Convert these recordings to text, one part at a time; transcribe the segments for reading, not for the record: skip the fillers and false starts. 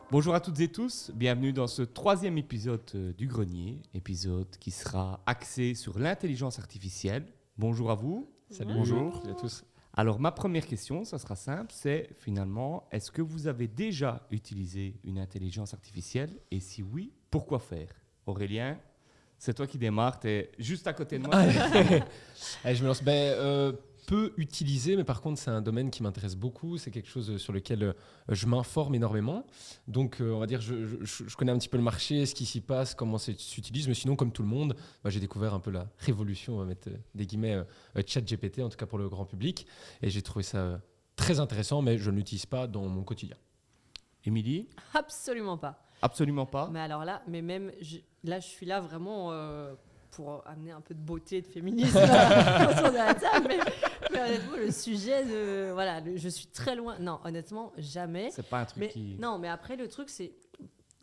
Bonjour à toutes et tous, bienvenue dans ce 3e épisode du Grenier, épisode qui sera axé sur l'intelligence artificielle. Bonjour à vous. Salut. Bonjour. Salut à tous. Alors ma première question, ça sera simple, c'est finalement, est-ce que vous avez déjà utilisé une intelligence artificielle et si oui, pourquoi faire? Aurélien, c'est toi qui démarres, tu es juste à côté de moi. Allez, je me lance. Peu utilisé, mais par contre, c'est un domaine qui m'intéresse beaucoup. C'est quelque chose sur lequel je m'informe énormément. Donc, on va dire, je connais un petit peu le marché, ce qui s'y passe, comment ça s'utilise. Mais sinon, comme tout le monde, j'ai découvert un peu la révolution, on va mettre des guillemets, ChatGPT, en tout cas pour le grand public. Et j'ai trouvé ça très intéressant, mais je ne l'utilise pas dans mon quotidien. Émilie? Absolument pas. Absolument pas. Mais alors là, je suis là vraiment pour amener un peu de beauté, de féminisme autour de la table. Mais honnêtement, le sujet de... Voilà, je suis très loin. Non, honnêtement, jamais. C'est pas un truc Non, mais après, le truc, c'est...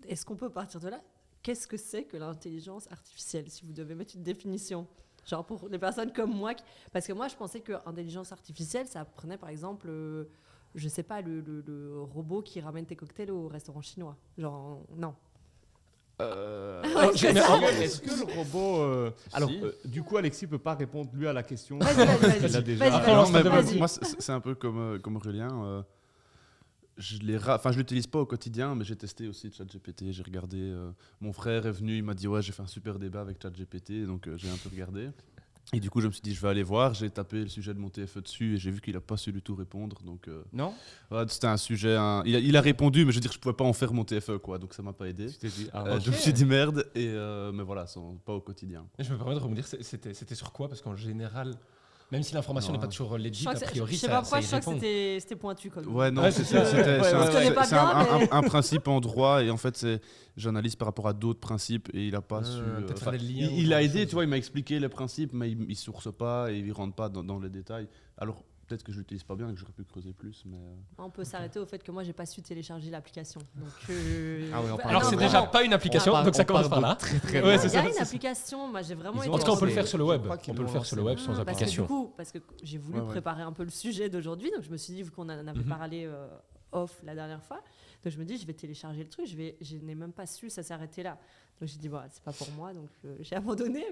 Est-ce qu'on peut partir de là? Qu'est-ce que c'est que l'intelligence artificielle, si vous devez mettre une définition? Genre pour les personnes comme moi. Parce que moi, je pensais que l'intelligence artificielle, ça prenait par exemple... je sais pas, le robot qui ramène tes cocktails au restaurant chinois. Genre, non. Est-ce que le robot... Alors, du coup, Alexis peut pas répondre, lui, à la question. Vas-y. Il a déjà... Vas-y. Moi, c'est un peu comme Aurélien. Je l'utilise pas au quotidien, mais j'ai testé aussi ChatGPT. J'ai regardé. Mon frère est venu, il m'a dit ouais, j'ai fait un super débat avec ChatGPT, donc j'ai un peu regardé. Et du coup, je me suis dit, je vais aller voir. J'ai tapé le sujet de mon TFE dessus et j'ai vu qu'il n'a pas su du tout répondre. Donc, Non? ouais, c'était un sujet. Il a répondu, mais je veux dire, je ne pouvais pas en faire mon TFE, quoi. Donc, ça ne m'a pas aidé. Tu t'es dit, Je me suis dit merde, mais voilà, pas au quotidien. Et je me permets de rebondir, c'était sur quoi? Parce qu'en général, même si l'information n'est pas toujours legit, a priori, je sais pas pourquoi, ça je y crois que répond. c'était pointu comme Ouais, non, Ouais, c'est un principe en droit et en fait, j'analyse par rapport à d'autres principes et il n'a pas su. Peut-être faire des liens Il a entre aidé, choses. tu vois, il m'a expliqué les principes, mais il ne source pas et il ne rentre pas dans les détails. Alors, peut-être que je l'utilise pas bien et que j'aurais pu creuser plus, mais... On peut s'arrêter au fait que moi, j'ai pas su télécharger l'application. Donc, Alors, c'est déjà pas une application, donc ça commence par là. Très Ouais, loin. c'est il y a ça. une application, moi j'ai vraiment Ils été... ont En tout cas, on peut le lancé. faire sur le Je web. crois qu'ils On peut le l'ont faire sur le web sans Parce que du application. coup, parce que j'ai voulu Ouais. préparer un peu le sujet d'aujourd'hui, donc je me suis dit, vu qu'on en avait parlé off la dernière fois, donc je me dis, je vais télécharger le truc, je n'ai même pas su, ça s'arrêtait là. Donc j'ai dit, bon, c'est pas pour moi, donc j'ai abandonné,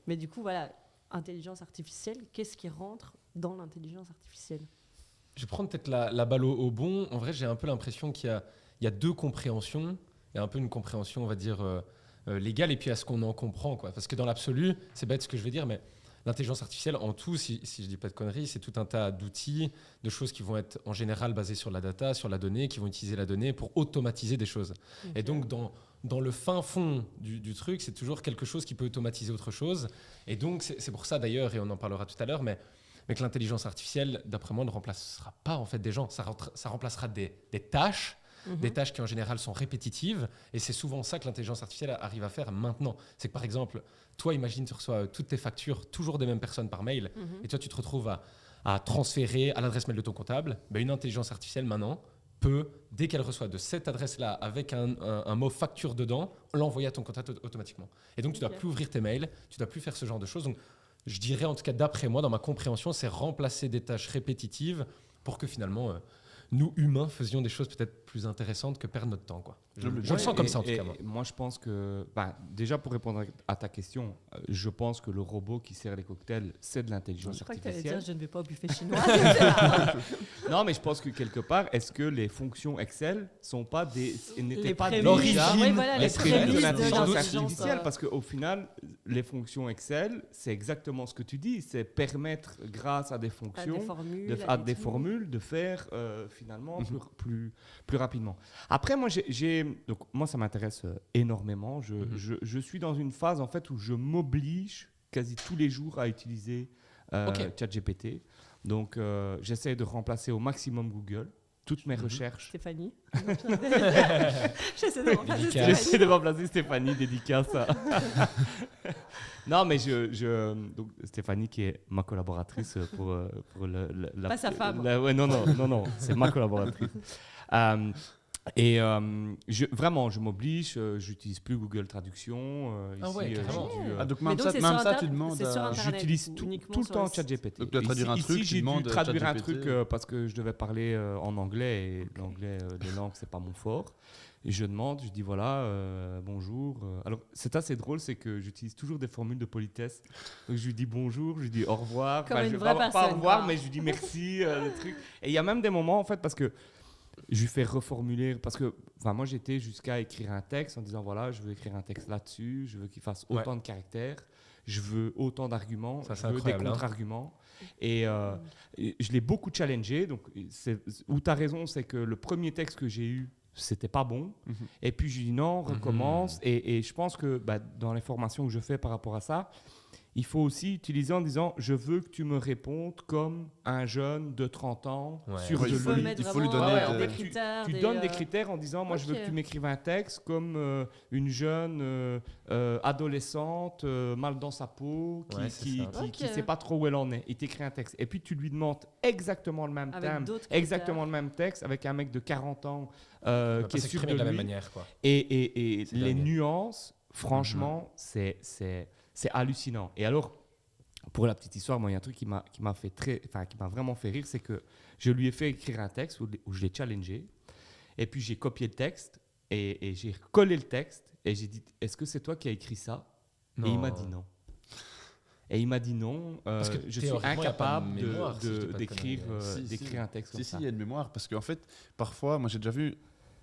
mais du coup, voilà, intelligence artificielle, qu'est-ce qui rentre dans l'intelligence artificielle? Je vais prendre peut-être la balle au bon. En vrai, j'ai un peu l'impression qu'il y a deux compréhensions. Il y a un peu une compréhension, on va dire, légale, et puis à ce qu'on en comprend, quoi. Parce que dans l'absolu, c'est bête ce que je vais dire, mais l'intelligence artificielle, en tout, si je ne dis pas de conneries, c'est tout un tas d'outils, de choses qui vont être en général basées sur la data, sur la donnée, qui vont utiliser la donnée pour automatiser des choses. Et donc, dans le fin fond du truc, c'est toujours quelque chose qui peut automatiser autre chose. Et donc, c'est pour ça d'ailleurs, et on en parlera tout à l'heure, mais que l'intelligence artificielle, d'après moi, ne remplacera pas en fait des gens. Ça remplacera des tâches, des tâches qui en général sont répétitives. Et c'est souvent ça que l'intelligence artificielle arrive à faire maintenant. C'est que par exemple, toi, imagine, tu reçois toutes tes factures, toujours des mêmes personnes par mail, et toi, tu te retrouves à transférer à l'adresse mail de ton comptable. Une intelligence artificielle, maintenant, peut, dès qu'elle reçoit de cette adresse-là, avec un mot facture dedans, l'envoyer à ton comptable automatiquement. Et donc, tu ne dois plus ouvrir tes mails, tu ne dois plus faire ce genre de choses. Donc, je dirais, en tout cas d'après moi, dans ma compréhension, c'est remplacer des tâches répétitives pour que finalement, nous, humains, faisions des choses peut-être plus intéressantes que perdre notre temps, quoi. Je le sens comme ça, en tout cas. Moi, je pense que... déjà, pour répondre à ta question, je pense que le robot qui sert les cocktails, c'est de l'intelligence Je crois que tu allais dire, artificielle. je ne vais pas au buffet chinois. Non, mais je pense que quelque part, est-ce que les fonctions Excel n'étaient pas prémices. déjà Oui, voilà, les les prémices de prémices de l'intelligence l'intelligence, artificielle? Parce qu'au final, les fonctions Excel, c'est exactement ce que tu dis, c'est permettre, grâce à des fonctions, à des formules, de faire finalement plus rapidement. Après, donc moi, ça m'intéresse énormément. Je suis dans une phase en fait où je m'oblige quasi tous les jours à utiliser ChatGPT. Donc, j'essaie de remplacer au maximum Google. Toutes mes recherches. Stéphanie. J'essaie de remplacer Stéphanie. J'essaie de remplacer Stéphanie, dédicace. Non, mais donc Stéphanie qui est ma collaboratrice pour Pas sa femme. Non, c'est ma collaboratrice. Vraiment, je m'oblige, j'utilise plus Google Traduction. Donc même ça, tu demandes... J'utilise tout le temps ChatGPT. Donc tu dois traduire un truc, j'ai tu demandes dû traduire un ChatGPT. truc parce que je devais parler en anglais, et l'anglais, les langues, c'est pas mon fort. je demande, je dis voilà, bonjour. Alors, c'est assez drôle, c'est que j'utilise toujours des formules de politesse. Donc, je lui dis bonjour, je lui dis au revoir. Comme une pas, vraie pas au revoir, quoi. mais je lui dis merci, le truc. Et il y a même des moments, en fait, parce que je lui fais reformuler, parce que moi, j'étais jusqu'à écrire un texte en disant voilà, je veux écrire un texte là-dessus, je veux qu'il fasse autant de caractères, je veux autant d'arguments, je veux des contre-arguments. Et je l'ai beaucoup challengé. Donc, où tu as raison, c'est que le premier texte que j'ai eu, c'était pas bon. Et puis, je lui dis non, recommence. Et je pense que dans les formations que je fais par rapport à ça, il faut aussi utiliser en disant je veux que tu me répondes comme un jeune de 30 ans sur il faut lui donner des critères. Tu donnes des critères en disant moi je veux que tu m'écrives un texte comme une jeune adolescente mal dans sa peau qui sait pas trop où elle en est. Il t'écrit un texte et puis tu lui demandes exactement le même thème, exactement le même texte avec un mec de 40 ans qui est sûr de lui. De la même manière, quoi. Et les nuances, franchement, c'est hallucinant. Et alors, pour la petite histoire, moi, il y a un truc qui m'a vraiment fait rire, c'est que je lui ai fait écrire un texte où je l'ai challengé, et puis j'ai copié le texte, et j'ai collé le texte, et j'ai dit, est-ce que c'est toi qui as écrit ça ? Et il m'a dit non. Et il m'a dit non, parce que je suis incapable d'écrire un texte comme ça. Si, il y a une mémoire, parce qu'en fait, parfois, moi j'ai déjà vu,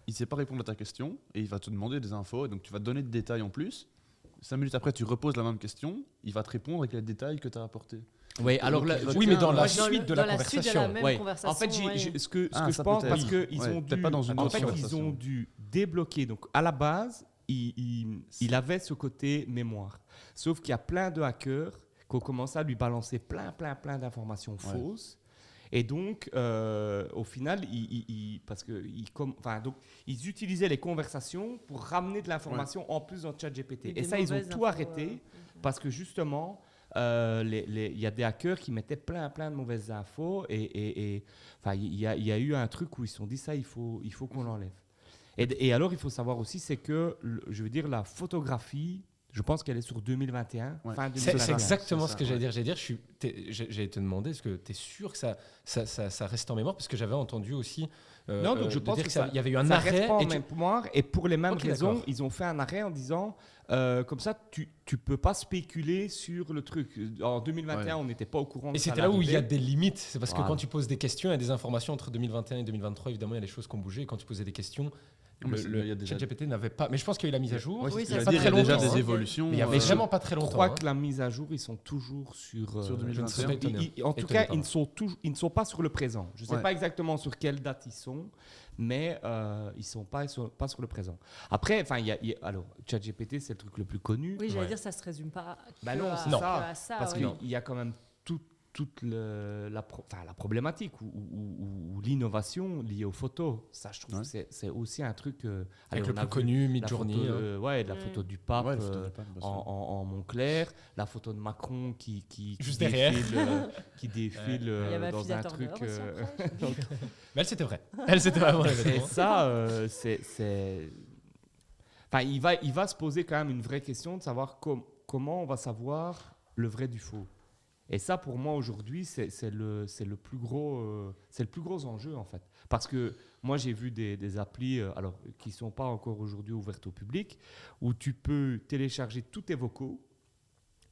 il ne sait pas répondre à ta question, et il va te demander des infos, et donc tu vas te donner des détails en plus. 5 minutes après, tu reposes la même question, il va te répondre avec les détails que tu as apportés. Oui, alors mais dans la suite de la conversation. En fait, ce que je pense, parce qu'ils ont dû débloquer. Donc, à la base, il avait ce côté mémoire. Sauf qu'il y a plein de hackers qui ont commencé à lui balancer plein d'informations fausses. Et donc, au final, ils utilisaient les conversations pour ramener de l'information en plus dans ChatGPT. Et ça, ils ont tout arrêté parce que justement, il y a des hackers qui mettaient plein de mauvaises infos. Et il y a eu un truc où ils se sont dit ça, il faut qu'on l'enlève. Et alors, il faut savoir aussi, c'est que, je veux dire, la photographie, je pense qu'elle est sur 2021. Fin 2021. C'est exactement ce que j'allais dire. J'allais te demander, est-ce que tu es sûr que ça reste en mémoire ? Parce que j'avais entendu aussi non, donc je pense qu'il y avait eu un arrêt. Reste pas en mémoire, et pour les mêmes raisons, d'accord. Ils ont fait un arrêt en disant comme ça, tu peux pas spéculer sur le truc. En 2021, on n'était pas au courant de ça. Et c'était là où il y a des limites. C'est parce que quand tu poses des questions, il y a des informations entre 2021 et 2023. Évidemment, il y a des choses qui ont bougé. Et quand tu posais des questions, le ChatGPT n'avait pas. Mais je pense qu'il y a eu la mise à jour. Il y a déjà des évolutions. Mais il y avait vraiment pas très longtemps. Je crois que la mise à jour, ils sont toujours sur 2021. En tout cas, ils ne sont pas sur le présent. Je ne sais pas exactement sur quelle date ils sont, mais ils ne sont pas sur le présent. Après, alors, ChatGPT, c'est le truc le plus connu. Oui, j'allais dire, ça ne se résume pas à ça. Parce qu'il y a quand même toute la problématique ou l'innovation liée aux photos. Ça, je trouve que c'est aussi un truc... avec le plus connu, Midjourney. La photo du pape en Montclair, la photo de Macron qui juste derrière. qui défile dans un truc... Mais elle, c'était vrai. Elle, c'était vraiment Et ça, il va se poser quand même une vraie question de savoir comment on va savoir le vrai du faux. Et ça, pour moi, aujourd'hui, c'est le plus gros enjeu, en fait. Parce que moi, j'ai vu des applis qui ne sont pas encore aujourd'hui ouvertes au public, où tu peux télécharger tous tes vocaux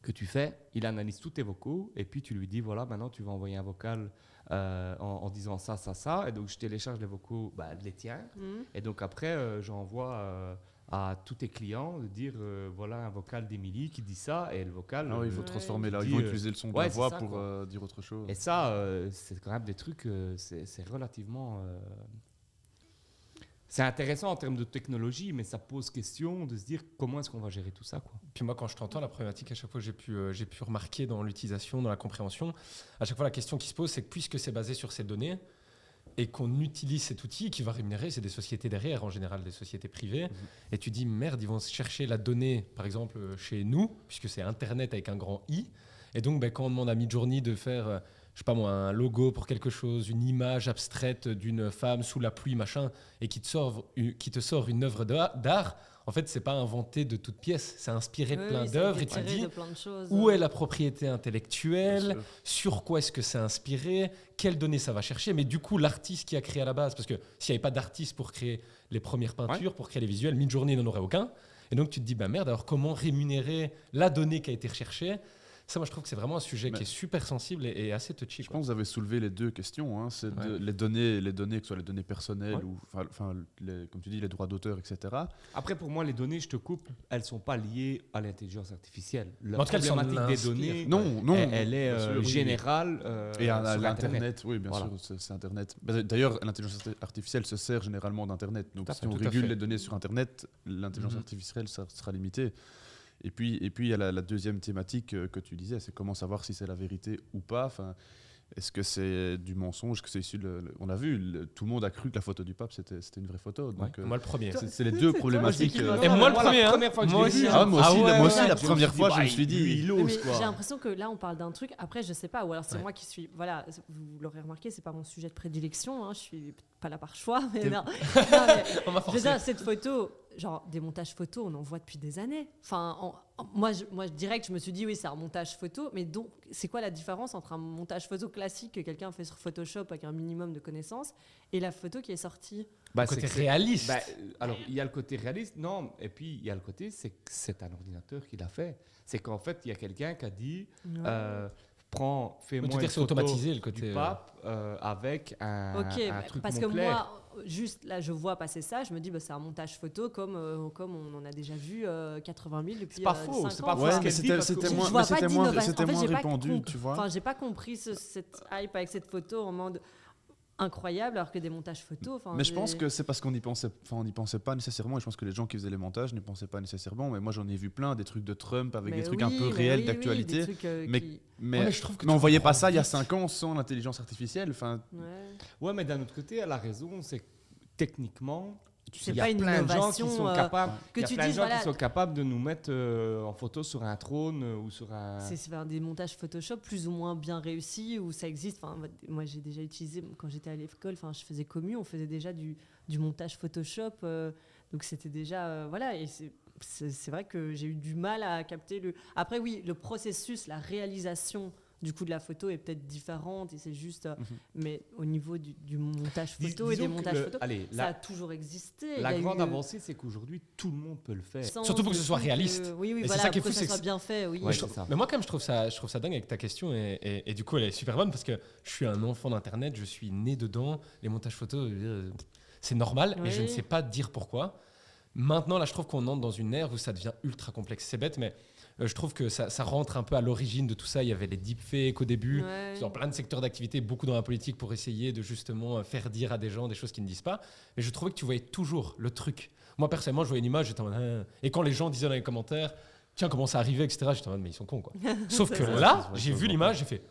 que tu fais, il analyse tous tes vocaux, et puis tu lui dis, voilà, maintenant, tu vas envoyer un vocal en disant ça, et donc je télécharge les vocaux, les tiens, et donc après, j'envoie... à tous tes clients de dire voilà un vocal d'Émilie qui dit ça, et le vocal il faut transformer là, il faut utiliser le son de la voix pour dire autre chose. Et ça c'est quand même des trucs c'est relativement c'est intéressant en termes de technologie, mais ça pose question de se dire comment est-ce qu'on va gérer tout ça, quoi. Puis moi, quand je t'entends, la problématique à chaque fois que j'ai pu remarquer dans l'utilisation, dans la compréhension, à chaque fois la question qui se pose, c'est que puisque c'est basé sur ces données et qu'on utilise cet outil qui va rémunérer, c'est des sociétés derrière, en général des sociétés privées, et tu dis merde, ils vont chercher la donnée, par exemple chez nous, puisque c'est Internet avec un grand I, et donc quand on demande à Midjourney de faire, je sais pas moi, un logo pour quelque chose, une image abstraite d'une femme sous la pluie, machin, et qui te sort une œuvre d'art, en fait, c'est pas inventé de toutes pièces, c'est inspiré de plein ça d'œuvres a et été tu te tiré dis de plein de choses. où est la propriété intellectuelle, Bien sûr. sur quoi est-ce que c'est inspiré, quelles données ça va chercher. Mais du coup, l'artiste qui a créé à la base, parce que s'il n'y avait pas d'artiste pour créer les premières peintures, pour créer les visuels, Midjourney n'en aurait aucun. Et donc, tu te dis, bah merde, alors comment rémunérer la donnée qui a été recherchée? Ça, moi, je trouve que c'est vraiment un sujet qui est super sensible et assez touchy. Je pense que vous avez soulevé les deux questions. Hein. C'est les données, que ce soit les données personnelles ou, comme tu dis, les droits d'auteur, etc. Après, pour moi, les données, je te coupe, elles ne sont pas liées à l'intelligence artificielle. La En tout cas, elles problématique s'en des inspirent. données, Non, elle est bien sûr, oui. générale. Et à sur l'Internet, oui, bien Voilà. sûr, c'est Internet. D'ailleurs, l'intelligence artificielle se sert généralement d'Internet. Donc, Tout à si fait, on tout à régule fait. les données sur Internet, l'intelligence artificielle ça sera limitée. Et puis, il y a la deuxième thématique que tu disais, c'est comment savoir si c'est la vérité ou pas. Enfin, est-ce que c'est du mensonge? Est-ce que c'est issu on a vu, tout le monde a cru que la photo du pape, c'était une vraie photo. Donc, Moi, le premier. c'est les deux problématiques. Et moi, le premier. La première fois que Moi je l'ai aussi. vu, Moi aussi, la je première me fois, suis je me dit, suis dit... il Mais ose, quoi. j'ai l'impression que là, on parle d'un truc. Après, je sais pas, ou alors c'est moi qui suis. Voilà, vous l'aurez remarqué, c'est pas mon sujet de prédilection. Hein, je suis pas là par choix, mais non. Mais, On m'a je veux forcé. dire, cette photo, genre des montages photos, on en voit depuis des années. Enfin, moi, je dirais que je me suis dit, oui, c'est un montage photo, mais donc, c'est quoi la différence entre un montage photo classique que quelqu'un fait sur Photoshop avec un minimum de connaissances et la photo qui est sortie? Bah, Côté c'est- réaliste. bah, alors, il y a le côté réaliste, non, et puis il y a le côté, c'est que c'est un ordinateur qui l'a fait. C'est qu'en fait, il y a quelqu'un qui a dit, fais-moi tout une c'est photo automatisé le côté. du pape avec un truc parce mon que clair. moi, juste là, je vois passer ça, je me dis, bah, c'est un montage photo comme on en a déjà vu 80 000 depuis C'est pas faux, 5 c'est ans. pas faux. Ouais, ce mais qu'elle dit, parce que c'était je moins, vois mais pas c'était d'innovation. c'était En fait, moins j'ai pas répandu, tu vois. Enfin, j'ai pas compris cette hype avec cette photo en mode incroyable, alors que des montages photos. Mais je pense que c'est parce qu'on n'y pensait pas nécessairement, et je pense que les gens qui faisaient les montages n'y pensaient pas nécessairement. Mais moi, j'en ai vu plein, des trucs de Trump avec des trucs un peu réels d'actualité. Mais je trouve que on tu voyait pas comprends ça il y a vite. 5 ans sans l'intelligence artificielle. Enfin, Ouais, mais d'un autre côté, elle a raison, c'est que techniquement, C'est il y a pas une plein de gens innovation, qui sont capables, que il y a tu plein de dises, gens voilà, qui sont capables de nous mettre en photo sur un trône ou sur un... c'est des montages Photoshop plus ou moins bien réussis où ça existe. Enfin, moi, j'ai déjà utilisé quand j'étais à l'école. Enfin, je faisais commu, on faisait déjà du montage Photoshop. Donc c'était déjà voilà. Et c'est vrai que j'ai eu du mal à capter le. Après, oui, le processus, la réalisation du coup de la photo est peut-être différente et c'est juste. Mais au niveau du montage photo et des montages photos, ça a toujours existé. La Il y a grande eu, avancée, c'est qu'aujourd'hui, tout le monde peut le faire. Surtout pour que ce soit réaliste. Oui, Et c'est voilà, ça qui est pour que fou, ça c'est soit que bien fait. Oui. Ouais, c'est ça. Mais moi, quand même, je trouve ça dingue avec ta question et du coup, elle est super bonne parce que je suis un enfant d'Internet, je suis né dedans. Les montages photos, c'est normal et je ne sais pas dire pourquoi. Maintenant, là, je trouve qu'on entre dans une ère où ça devient ultra complexe. C'est bête, mais je trouve que ça rentre un peu à l'origine de tout ça. Il y avait les deepfakes au début, dans plein de secteurs d'activité, beaucoup dans la politique pour essayer de justement faire dire à des gens des choses qu'ils ne disent pas. Mais je trouvais que tu voyais toujours le truc. Moi, personnellement, je voyais une image, j'étais en mode... Et quand les gens disaient dans les commentaires, tiens, comment ça arrivait, etc., j'étais en mode, mais ils sont cons, quoi. Sauf que là, j'ai vu l'image, j'ai fait,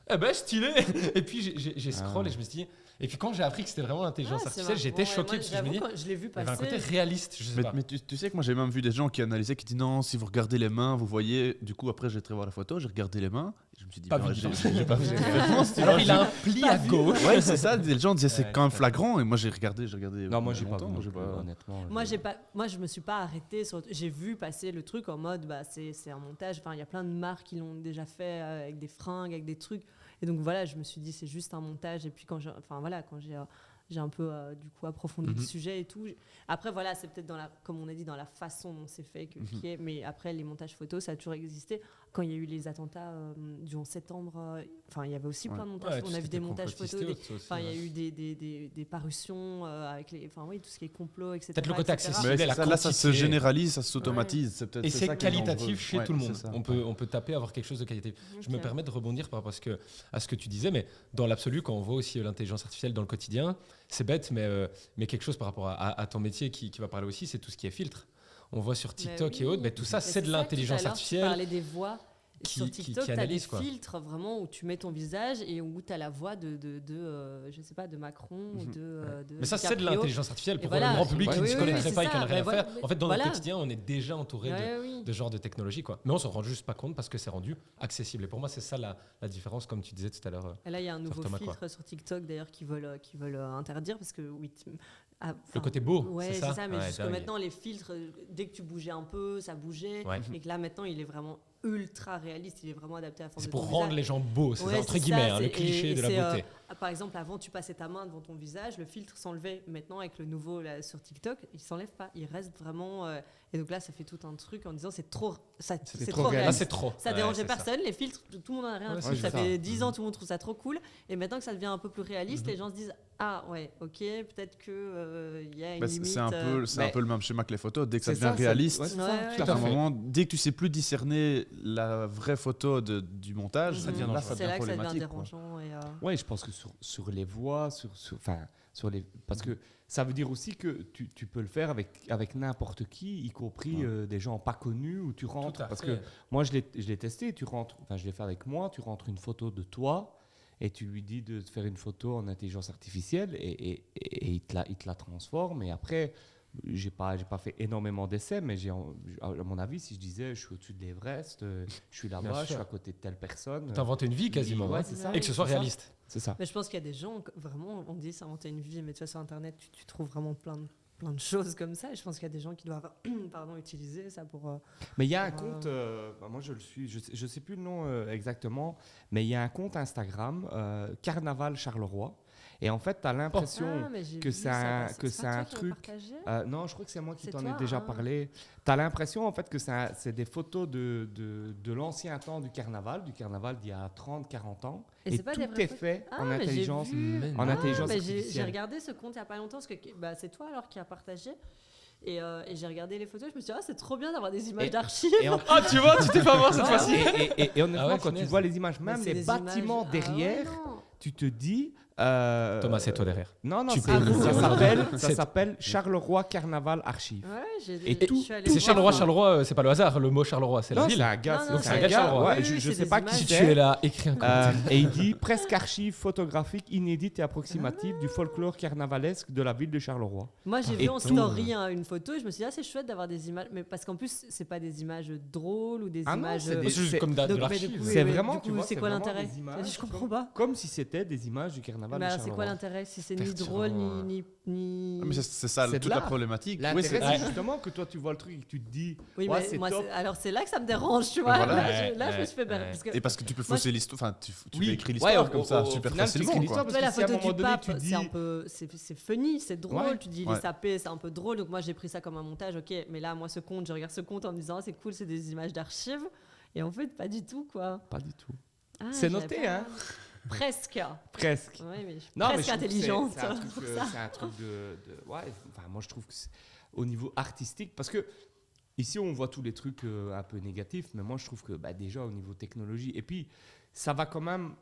eh ben, stylé. Et puis, j'ai scroll et je me suis dit... Et puis quand j'ai appris que c'était vraiment l'intelligence artificielle, j'étais choqué parce que je me dis, je l'ai vu il y avait passer. un côté réaliste, je sais pas. mais tu sais que moi j'ai même vu des gens qui analysaient, qui disent non, si vous regardez les mains, vous voyez. Du coup après j'ai été voir la photo, j'ai regardé les mains, et je me suis dit, Pas ben, vu, j'ai pas vu. Alors il a un pli à gauche. Ouais, c'est ça. Les gens disaient c'est Ouais, quand même c'est flagrant, et moi j'ai regardé. Non, moi, j'ai pas longtemps, vu, non j'ai plus, pas- honnêtement. Moi, je me suis pas arrêtée. J'ai vu passer le truc en mode, bah, c'est un montage. Enfin, il y a plein de marques qui l'ont déjà fait avec des fringues, avec des trucs. Et donc voilà, je me suis dit, c'est juste un montage. Et puis quand j'ai un peu du coup approfondi le sujet et tout. Après voilà, c'est peut-être comme on a dit, dans la façon dont c'est fait qui est. Mais après les montages photos, ça a toujours existé. Quand il y a eu les attentats du 11 septembre, enfin il y avait aussi plein de montages. On a vu des montages photos. Enfin il y a eu des parutions avec les, enfin oui, tout ce qui est complot, etc. Peut-être le côté etc. accessible. Mais la là ça se quantité. généralise, ça s'automatise. C'est peut-être Et c'est c'est ça qui est qualitatif dangereux. chez Ouais, tout le c'est monde. ça. On peut taper, avoir quelque chose de qualitatif. Je me Ok. permets de rebondir par rapport à ce que tu disais, mais dans l'absolu, quand on voit aussi l'intelligence artificielle dans le quotidien, c'est bête, mais quelque chose par rapport à ton métier qui va parler aussi, c'est tout ce qui est filtre. On voit sur TikTok Mais et oui. autres, tout ça, Mais c'est de ça, l'intelligence tout à l'heure, artificielle. Tu parlais des voix. qui- Sur qui- TikTok, qui tu as des analyse, quoi. filtres vraiment où tu mets ton visage et où tu as la voix je sais pas, de Macron ou de Mais ça, c'est de DiCaprio. l'intelligence artificielle. Pour voilà. le grand public qui Oui, ne se oui, connaîtrait c'est pas et qui ça. n'en a rien à Mais faire. voilà. En fait, dans Voilà. notre quotidien, on est déjà entouré Ouais, oui. de ce genre de technologie, quoi. Mais on s'en rend juste pas compte parce que c'est rendu accessible. Et pour moi, c'est ça la différence, comme tu disais tout à l'heure. Et là, il y a un nouveau Thomas, quoi. filtre sur TikTok d'ailleurs qui veulent interdire parce que oui, Le côté beau, ouais, c'est ça, mais ouais, jusque dingue. maintenant, les filtres, dès que tu bougeais un peu, ça bougeait. Ouais. Et que là, maintenant, il est vraiment ultra réaliste. Il est vraiment adapté à la forme C'est de pour ton rendre visage. les gens beaux, c'est Ouais, ça, entre c'est guillemets, ça, le cliché de la beauté. Par exemple, avant, tu passais ta main devant ton visage, le filtre s'enlevait. Maintenant, avec le nouveau là, sur TikTok, il s'enlève pas. Il reste vraiment. Et donc là, ça fait tout un truc en disant c'est trop Là, réaliste. c'est trop. Ça dérangeait personne, les filtres, tout le monde n'a rien à Ouais, foutre. c'est Ça ça. fait 10 ans, tout le monde trouve ça trop cool. Et maintenant que ça devient un peu plus réaliste, les gens se disent ah ouais, ok, peut-être que il y a une limite. C'est un peu le même schéma que les photos. Dès que ça C'est devient réaliste, ouais, c'est ça. Ouais, Tout à à un fait. moment, dès que tu sais plus discerner la vraie photo du montage, Ça devient là, dangereux. ça C'est devient là que ça devient problématique. quoi. dérangeant. Ouais, je pense que sur les voix, parce que ça veut dire aussi que tu peux le faire avec n'importe qui, y compris des gens pas connus, où tu rentres. Parce que moi, je l'ai testé, je l'ai fait avec moi, tu rentres une photo de toi et tu lui dis de te faire une photo en intelligence artificielle et il te la transforme. Et après, j'ai pas fait énormément d'essais, mais à mon avis, si je disais je suis au-dessus de l'Everest, je suis Bien là-bas, je sûr. suis à côté de telle personne. T'inventer une vie quasiment, Ouais, hein. c'est ça. Et que ce soit C'est ça. réaliste. C'est ça. Mais je pense qu'il y a des gens, vraiment, on dit s'inventer une vie, mais tu vois, sur Internet, tu trouves vraiment plein de choses comme ça. Et je pense qu'il y a des gens qui doivent utiliser ça pour. Mais il y a un compte, moi je le suis, je sais plus le nom exactement, mais il y a un compte Instagram, Carnaval Charleroi. Et en fait, tu as l'impression que c'est un truc. Non, je crois que c'est moi qui t'en ai déjà parlé. Tu as l'impression en fait que c'est des photos de l'ancien temps du carnaval d'il y a 30-40 ans. Et pas tout est fait en intelligence artificielle. J'ai regardé ce compte il n'y a pas longtemps, parce que c'est toi alors qui a partagé. Et j'ai regardé les photos, je me suis dit, c'est trop bien d'avoir des images d'archives. Ah, tu vois, tu t'es pas voir cette fois-ci. Et honnêtement, quand tu vois les images, même les bâtiments derrière, tu te dis. Thomas, c'est toi derrière. Non, Tu peux le dire. ça s'appelle Charleroi Carnaval Archive. Ouais, C'est Charleroi, c'est pas le hasard, le mot Charleroi, c'est la Non, ville. c'est un gars. Non, C'est un gars. Charleroi. Ouais, Oui, je c'est sais des pas images. qui Si tu c'est. es là, écris un commentaire. Et il dit presque archive photographique inédite et approximative du folklore carnavalesque de la ville de Charleroi. Moi, j'ai Et vu en tout. story une photo et je me suis dit, c'est chouette d'avoir des images. Mais parce qu'en plus, c'est pas des images drôles ou des Ah non, images. c'est des- C'est juste comme de Donc, mais l'archive. du coup, C'est oui, vraiment, du tu coup, vois, c'est c'est quoi vraiment l'intérêt? des images Je comprends pas. Comme si c'était des images du carnaval Mais de alors, c'est quoi Charleroi. l'intérêt si c'est ni drôle ni. Ah, mais c'est ça C'est toute de la l'art. problématique. L'intérêt, Oui, c'est justement que toi, tu vois le truc et que tu te dis, Oui, ouais, mais c'est moi, top. alors c'est là que ça me dérange, tu vois. Voilà. Là, je me suis fait berner. Parce que Et parce que tu peux Moi, fausser l'histoire, enfin, tu Oui. peux écrire Ouais, l'histoire comme ça au super final, tu facilement. écris quoi. l'histoire. tu vois, la Parce que si à un photo du moment donné, pape, tu dis- c'est un peu, c'est funny, c'est drôle. Ouais. Tu dis, il Ouais. est sapé, c'est un peu drôle. Donc moi, j'ai pris ça comme un montage. Ok, mais là, moi, je regarde ce compte en me disant, c'est cool, c'est des images d'archives. Et en fait, pas du tout, quoi. Pas du tout. Ah, C'est j'avais noté, pas- hein. Presque. Presque. Ouais, mais je suis Non, mais presque je trouve que intelligente. c'est un truc, pour ça. c'est un truc ouais, enfin, moi je trouve que au niveau artistique, parce que ici on voit tous les trucs un peu négatifs, mais moi je trouve que déjà au niveau technologie, et puis ça va quand même,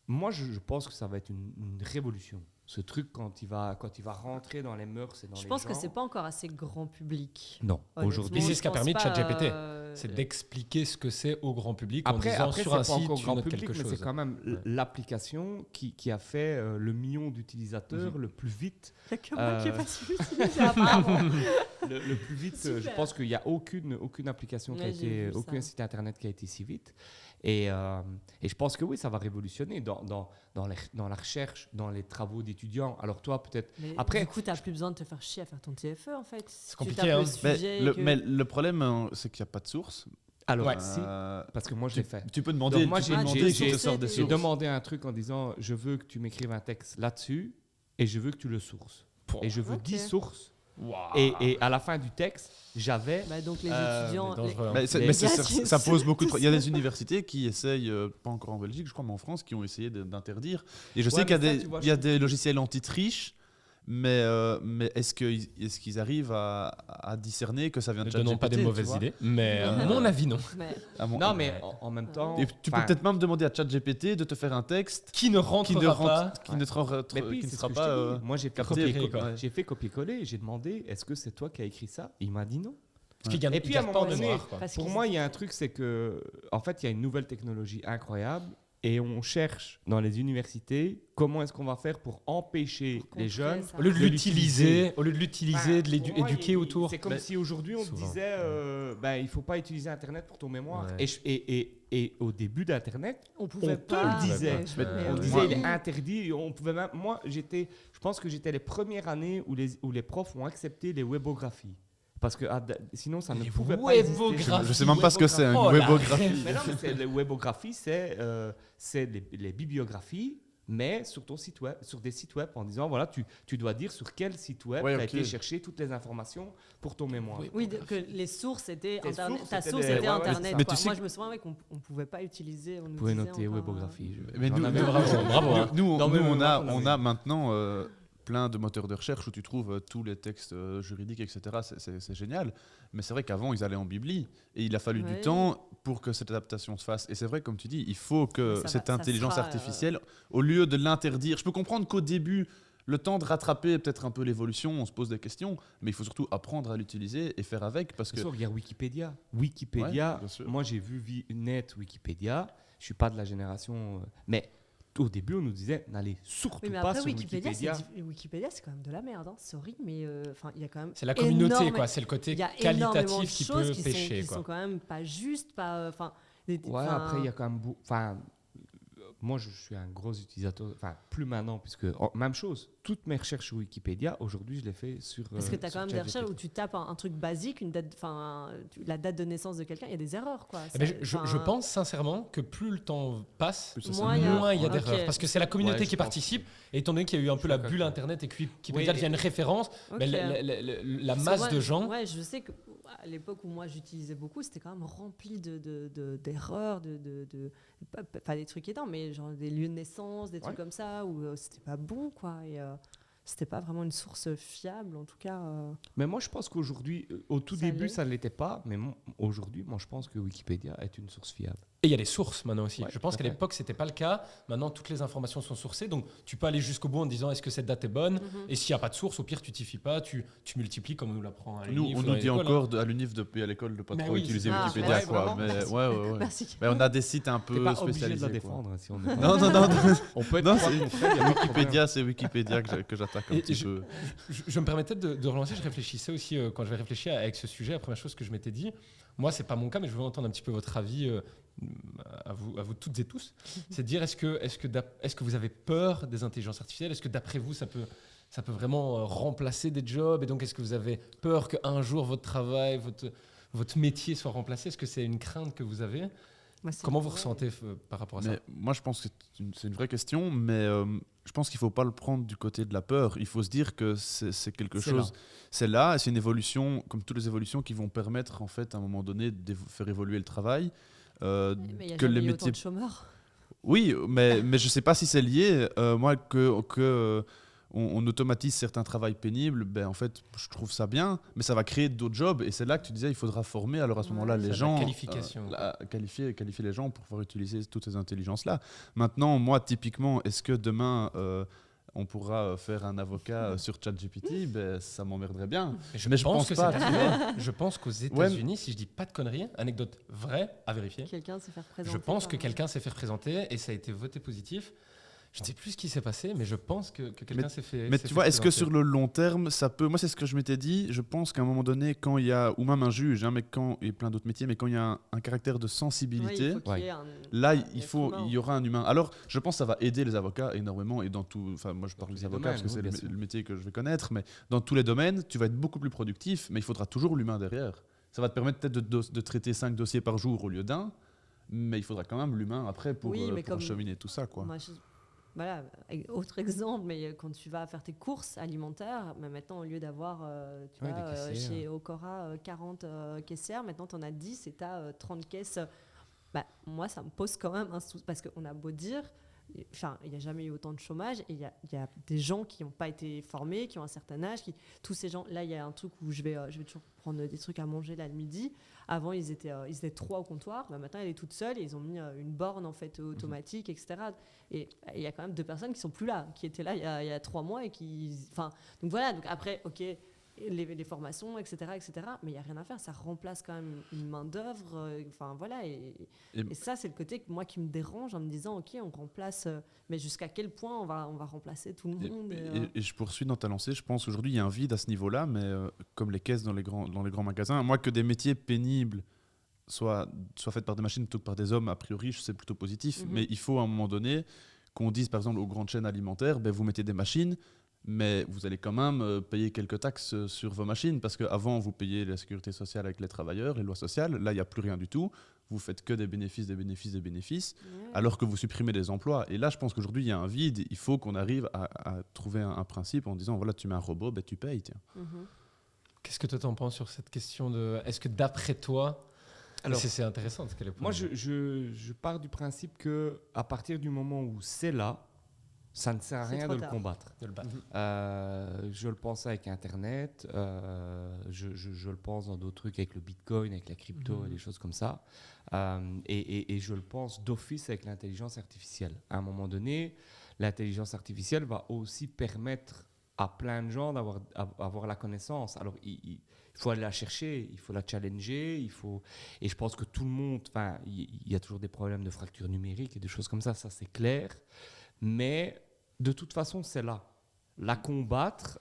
moi je pense que ça va être une révolution. Ce truc quand il va rentrer dans les mœurs et dans les gens. Je pense que c'est pas encore assez grand public. Non, Honnêtement, aujourd'hui. Mais c'est je ce qu'a pense permis pas, ChatGPT. C'est d'expliquer ce que c'est au grand public en disant Après sur c'est un pas site, encore tu grand notes public, quelque mais chose. c'est quand même l'application qui a fait le million d'utilisateurs le plus vite. Il n'y a que moi qui n'ai pas su l'utiliser apparemment. Le plus vite, je Super. pense qu'il n'y a aucune application Ouais, j'ai vu aucun ça. site internet qui a été si vite. Et je pense que oui, ça va révolutionner dans la recherche, dans les travaux d'étudiants. Alors toi, peut-être... Mais Après- du coup, tu n'as plus besoin de te faire chier à faire ton TFE en fait. C'est compliqué, hein. Mais le problème, c'est qu'il n'y a pas de source. Alors, Ouais. si, Euh, parce que moi, je l'ai fait. Tu peux demander, Donc, moi, tu peux j'ai- demander j'ai- si te sort des j'ai J'ai sources. demandé un truc en disant, je veux que tu m'écrives un texte là-dessus et je veux que tu le sources. Et je veux Ok. 10 sources. Waouh. Et à la fin du texte, j'avais... Donc les Euh, étudiants. mais dangereux, hein. Mais Les ça pose beaucoup de... Il y a des universités qui essayent, pas encore en Belgique, je crois, mais en France, qui ont essayé d'interdire. Et je sais qu'il y a mais ça, des, tu vois, il y a je des logiciels anti-triche, mais est-ce qu'ils arrivent à discerner que ça vient de Ne ChatGPT, donnons pas des tu mauvaises vois? idées. Mais à mon avis, non. Mais À mon- Non, mais en même temps... Et tu peux enfin, peut-être même demander à ChatGPT de te faire un texte Qui ne rentrera qui ne, pas. rentre, qui ne te rend- Mais puis, qui ne c'est ce sera que pas... je te dis. Moi, j'ai fait capté, copier-coller. quoi. J'ai fait copier-coller et j'ai demandé, est-ce que c'est toi qui as écrit ça? Il m'a dit non. Parce qu'il y a Et puis, à un moment donné, mémoire, quoi. parce Pour qu'ils- moi, il y a un truc, c'est que, en fait, il y a une nouvelle technologie incroyable. et on cherche dans les universités comment est-ce qu'on va faire pour empêcher les jeunes au lieu de l'utiliser, de l'éduquer autour. C'est comme si aujourd'hui on te disait il ne faut pas utiliser Internet pour ton mémoire. Et au début d'Internet, on te le disait. On disait il est interdit. On pouvait même, moi, je pense que j'étais les premières années où les profs ont accepté les webographies. Parce que sinon, ça ne pouvait pas exister. Je ne sais même pas ce que c'est, une webographie. Mais non, mais les webographies, c'est les bibliographies, mais sur ton site web, sur des sites web, en disant, voilà, tu dois dire sur quel site web tu as été chercher toutes les informations pour ton mémoire. Oui, que les sources étaient Internet. Ta source était Internet. Mais moi, je me souviens qu'on ne pouvait pas utiliser. Vous pouvez noter webographie. Mais nous, bravo. Nous, on a maintenant... plein de moteurs de recherche où tu trouves tous les textes juridiques, etc. C'est génial. Mais c'est vrai qu'avant, ils allaient en bibli. Et il a fallu du temps pour que cette adaptation se fasse. Et c'est vrai, comme tu dis, il faut que cette intelligence artificielle, au lieu de l'interdire... Je peux comprendre qu'au début, le temps de rattraper peut-être un peu l'évolution, on se pose des questions, mais il faut surtout apprendre à l'utiliser et faire avec. Parce que... Regarde Wikipédia. Moi, j'ai vu net Wikipédia. Je ne suis pas de la génération... mais au début, on nous disait n'allez surtout pas sur Wikipédia. Wikipédia, c'est quand même de la merde. Sorry, mais il y a quand même. C'est la communauté, quoi. C'est le côté qualitatif qui peut pêcher, qui sont quand même pas justes, pas. Après, il y a quand même. Moi, je suis un gros utilisateur. Enfin, plus maintenant, puisque même chose. Toutes mes recherches sur Wikipédia, aujourd'hui, je les fais sur. Parce que tu as quand même des recherches où tu tapes un truc basique, la date de naissance de quelqu'un, il y a des erreurs, quoi. Je pense sincèrement que plus le temps passe, moins il y a d'erreurs. Parce que c'est la communauté qui participe. Et étant donné qu'il y a eu un peu la bulle Internet et que Wikipédia devient une référence, la masse de gens. Ouais, je sais que à l'époque où moi j'utilisais beaucoup, c'était quand même rempli d'erreurs, pas des trucs énormes, mais genre des lieux de naissance, des trucs comme ça, où c'était pas bon, quoi. Et c'était pas vraiment une source fiable, en tout cas. Mais moi, je pense qu'aujourd'hui, au tout début, ça ne l'était pas, mais aujourd'hui, moi, je pense que Wikipédia est une source fiable. Et il y a des sources maintenant aussi. Je pense qu'à l'époque, ce n'était pas le cas. Maintenant, toutes les informations sont sourcées. Donc, tu peux aller jusqu'au bout en disant est-ce que cette date est bonne. Et s'il n'y a pas de source, au pire, tu ne t'y fies pas. Tu multiplies comme on nous l'apprend à l'UNIF. Nous, on nous dit encore à l'UNIF depuis à l'école de ne pas trop utiliser Wikipédia. Mais on a des sites un peu spécialisés. De la défendre, si on est non. On peut Wikipédia, c'est Wikipédia que j'attaque un petit peu. Je me permettais de relancer. Je réfléchissais aussi, quand je vais réfléchir avec ce sujet, la première chose que je m'étais dit, moi, ce n'est pas mon cas, mais je veux entendre un petit peu votre avis à vous toutes et tous. C'est de dire, est-ce que vous avez peur des intelligences artificielles ? Est-ce que d'après vous, ça peut vraiment remplacer des jobs ? Et donc, est-ce que vous avez peur qu'un jour, votre travail, votre métier soit remplacé ? Est-ce que c'est une crainte que vous avez ? Comment vous ressentez par rapport à ça ? Moi, je pense que c'est une vraie question, mais je pense qu'il ne faut pas le prendre du côté de la peur. Il faut se dire que c'est quelque chose. C'est là, et c'est une évolution, comme toutes les évolutions, qui vont permettre, en fait, à un moment donné, de faire évoluer le travail. Mais il y a jamais eu autant de chômeurs. Oui, mais je ne sais pas si c'est lié. Moi, on automatise certains travails pénibles, en fait, je trouve ça bien, mais ça va créer d'autres jobs. Et c'est là que tu disais, il faudra former alors à ce moment-là les gens, qualifier les gens pour pouvoir utiliser toutes ces intelligences-là. Maintenant, moi, typiquement, est-ce que demain, on pourra faire un avocat sur ChatGPT ? Ça m'emmerderait bien. Mais je pense pas. Je pense qu'aux États-Unis, si je dis pas de conneries, anecdote vraie à vérifier. Quelqu'un s'est fait représenter. Je pense que quelqu'un s'est fait représenter et ça a été voté positif. Je ne sais plus ce qui s'est passé, mais je pense que quelqu'un s'est fait. Mais tu vois, est-ce que sur le long terme, ça peut. Moi, c'est ce que je m'étais dit. Je pense qu'à un moment donné, quand il y a, ou même un juge, et plein d'autres métiers, mais quand il y a un caractère de sensibilité, là, il y aura un humain. Alors, je pense que ça va aider les avocats énormément et dans tout. Enfin, moi, je parle des avocats parce que c'est le métier que je vais connaître, mais dans tous les domaines, tu vas être beaucoup plus productif, mais il faudra toujours l'humain derrière. Ça va te permettre peut-être de traiter 5 dossiers par jour au lieu d'un, mais il faudra quand même l'humain après pour cheminer tout ça, quoi. Voilà, autre exemple, mais quand tu vas faire tes courses alimentaires, maintenant au lieu d'avoir chez Okora 40 caissières, maintenant tu en as 10 et tu as 30 caisses. Moi, ça me pose quand même un souci, parce qu'on a beau dire, il n'y a jamais eu autant de chômage et il y a des gens qui n'ont pas été formés, qui ont un certain âge. Tous ces gens, là, il y a un truc où je vais toujours prendre des trucs à manger là le midi. Avant, ils étaient 3 au comptoir. Maintenant, elle est toute seule et ils ont mis une borne en fait automatique, etc. Et il y a quand même 2 personnes qui sont plus là, qui étaient là il y a 3 mois et qui. Donc voilà. Donc après, ok. les formations, etc., etc. Mais il n'y a rien à faire, ça remplace quand même une main-d'œuvre. Enfin, voilà. Et ça, c'est le côté qui me dérange en me disant, OK, on remplace, mais jusqu'à quel point on va remplacer tout le monde et je poursuis dans ta lancée. Je pense qu'aujourd'hui, il y a un vide à ce niveau-là, mais comme les caisses dans les grands magasins, moi, que des métiers pénibles soient faits par des machines plutôt que par des hommes, a priori, c'est plutôt positif. Mais il faut à un moment donné qu'on dise, par exemple, aux grandes chaînes alimentaires, vous mettez des machines, mais vous allez quand même payer quelques taxes sur vos machines, parce qu'avant, vous payez la sécurité sociale avec les travailleurs, les lois sociales. Là, il n'y a plus rien du tout. Vous faites que des bénéfices, alors que vous supprimez des emplois. Et là, je pense qu'aujourd'hui, il y a un vide. Il faut qu'on arrive à trouver un principe en disant, voilà, tu mets un robot, tu payes. Tiens. Qu'est-ce que toi, t'en penses sur cette question de... Est-ce que d'après toi... Alors, c'est intéressant. Moi, je pars du principe qu'à partir du moment où c'est là, ça ne sert à rien de le combattre. Je le pense avec Internet, je le pense dans d'autres trucs avec le Bitcoin, avec la crypto et des choses comme ça. Et je le pense d'office avec l'intelligence artificielle. À un moment donné, l'intelligence artificielle va aussi permettre à plein de gens d'avoir la connaissance. Alors, il faut aller la chercher, il faut la challenger, et je pense que tout le monde... Enfin, il y a toujours des problèmes de fracture numérique et des choses comme ça c'est clair. Mais de toute façon, c'est là. La combattre,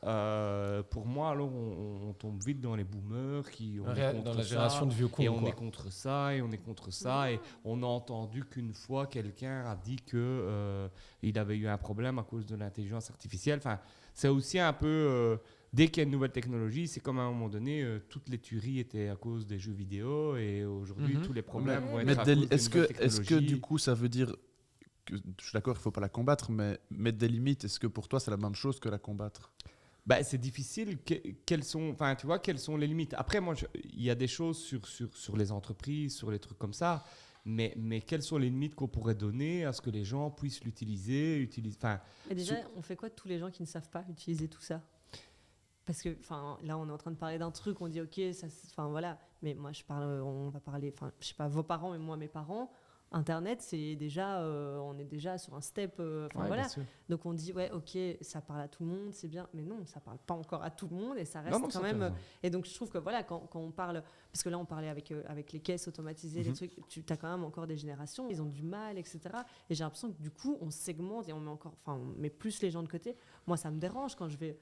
pour moi, alors on tombe vite dans les boomers qui ont dans la génération de vieux cons. Et on est contre ça, et on est contre ça. Et on a entendu qu'une fois, quelqu'un a dit qu'il avait eu un problème à cause de l'intelligence artificielle. Enfin, c'est aussi un peu... dès qu'il y a une nouvelle technologie, c'est comme à un moment donné, toutes les tueries étaient à cause des jeux vidéo. Et aujourd'hui, tous les problèmes vont être à cause d'une nouvelle technologie. Est-ce que du coup, ça veut dire... je suis d'accord, il ne faut pas la combattre, mais mettre des limites, est-ce que pour toi, c'est la même chose que la combattre ? C'est difficile. Quelles sont les limites ? Après, moi, il y a des choses sur les entreprises, sur les trucs comme ça, mais quelles sont les limites qu'on pourrait donner à ce que les gens puissent l'utiliser Mais déjà, on fait quoi de tous les gens qui ne savent pas utiliser tout ça ? Parce que là, on est en train de parler d'un truc, on dit OK, voilà. Mais moi, on va parler, je sais pas, vos parents, mais moi, mes parents... Internet, c'est déjà, on est déjà sur un step. Voilà. Donc on dit ok, ça parle à tout le monde, c'est bien, mais non, ça parle pas encore à tout le monde et ça reste quand même. Et donc je trouve que voilà, quand on parle, parce que là on parlait avec les caisses automatisées, les trucs, tu as quand même encore des générations, ils ont du mal, etc. Et j'ai l'impression que du coup on segmente et on met plus les gens de côté. Moi ça me dérange quand je vais.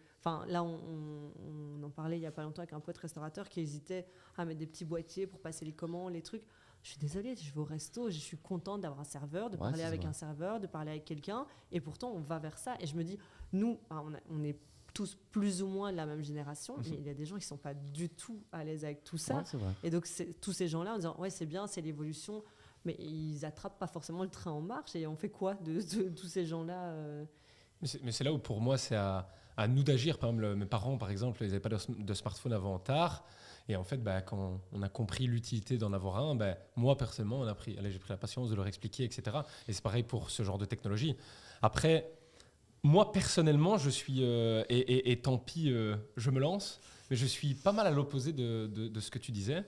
Là on en parlait il y a pas longtemps avec un pote restaurateur qui hésitait à mettre des petits boîtiers pour passer les commandes, les trucs. Je suis désolée, je vais au resto, je suis contente d'avoir un serveur, de parler avec un serveur, de parler avec quelqu'un, et pourtant on va vers ça. Et je me dis, nous, on est tous plus ou moins de la même génération, mais il y a des gens qui ne sont pas du tout à l'aise avec tout ça. Et donc tous ces gens-là, en disant, c'est bien, c'est l'évolution, mais ils n'attrapent pas forcément le train en marche, et on fait quoi de tous ces gens-là Mais c'est là où pour moi, c'est à nous d'agir. Par exemple, mes parents, par exemple, ils n'avaient pas de smartphone avant tard. Et en fait, quand on a compris l'utilité d'en avoir un, moi, personnellement, j'ai pris la patience de leur expliquer, etc. Et c'est pareil pour ce genre de technologie. Après, moi, personnellement, je suis... et tant pis, je me lance. Mais je suis pas mal à l'opposé de ce que tu disais.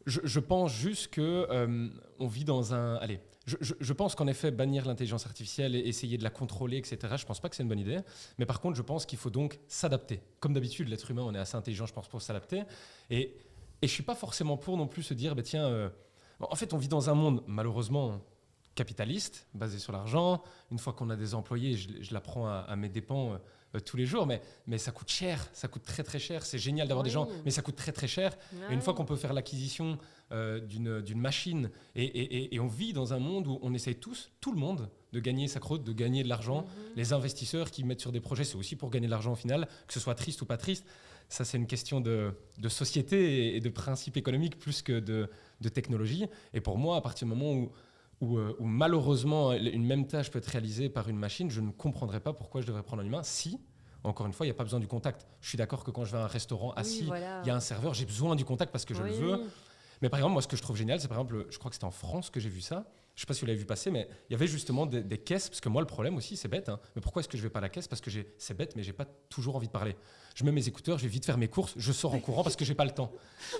Je pense juste qu'on vit dans un... Allez, je pense qu'en effet, bannir l'intelligence artificielle et essayer de la contrôler, etc., je ne pense pas que c'est une bonne idée. Mais par contre, je pense qu'il faut donc s'adapter. Comme d'habitude, l'être humain, on est assez intelligent, je pense, pour s'adapter. Et je ne suis pas forcément pour non plus se dire, en fait, on vit dans un monde, malheureusement, capitaliste, basé sur l'argent. Une fois qu'on a des employés, je l'apprends à mes dépens tous les jours, mais ça coûte cher, ça coûte très très cher. C'est génial d'avoir des gens, mais ça coûte très très cher. Et une fois qu'on peut faire l'acquisition d'une machine, et on vit dans un monde où on essaye tout le monde, de gagner sa croûte, de gagner de l'argent. Les investisseurs qui mettent sur des projets, c'est aussi pour gagner de l'argent au final, que ce soit triste ou pas triste. Ça, c'est une question de société et de principe économique plus que de technologie. Et pour moi, à partir du moment où malheureusement une même tâche peut être réalisée par une machine, je ne comprendrais pas pourquoi je devrais prendre un humain si, encore une fois, il n'y a pas besoin du contact. Je suis d'accord que quand je vais à un restaurant assis, il y a un serveur, j'ai besoin du contact parce que je le veux. Mais par exemple, moi, ce que je trouve génial, c'est par exemple, je crois que c'était en France que j'ai vu ça, je sais pas si vous l'avez vu passer, mais il y avait justement des caisses, parce que moi le problème aussi, c'est bête, hein, mais pourquoi est-ce que je vais pas à la caisse? Parce que c'est bête, mais j'ai pas toujours envie de parler. Je mets mes écouteurs, je vais vite faire mes courses, je sors en courant parce que j'ai pas le temps.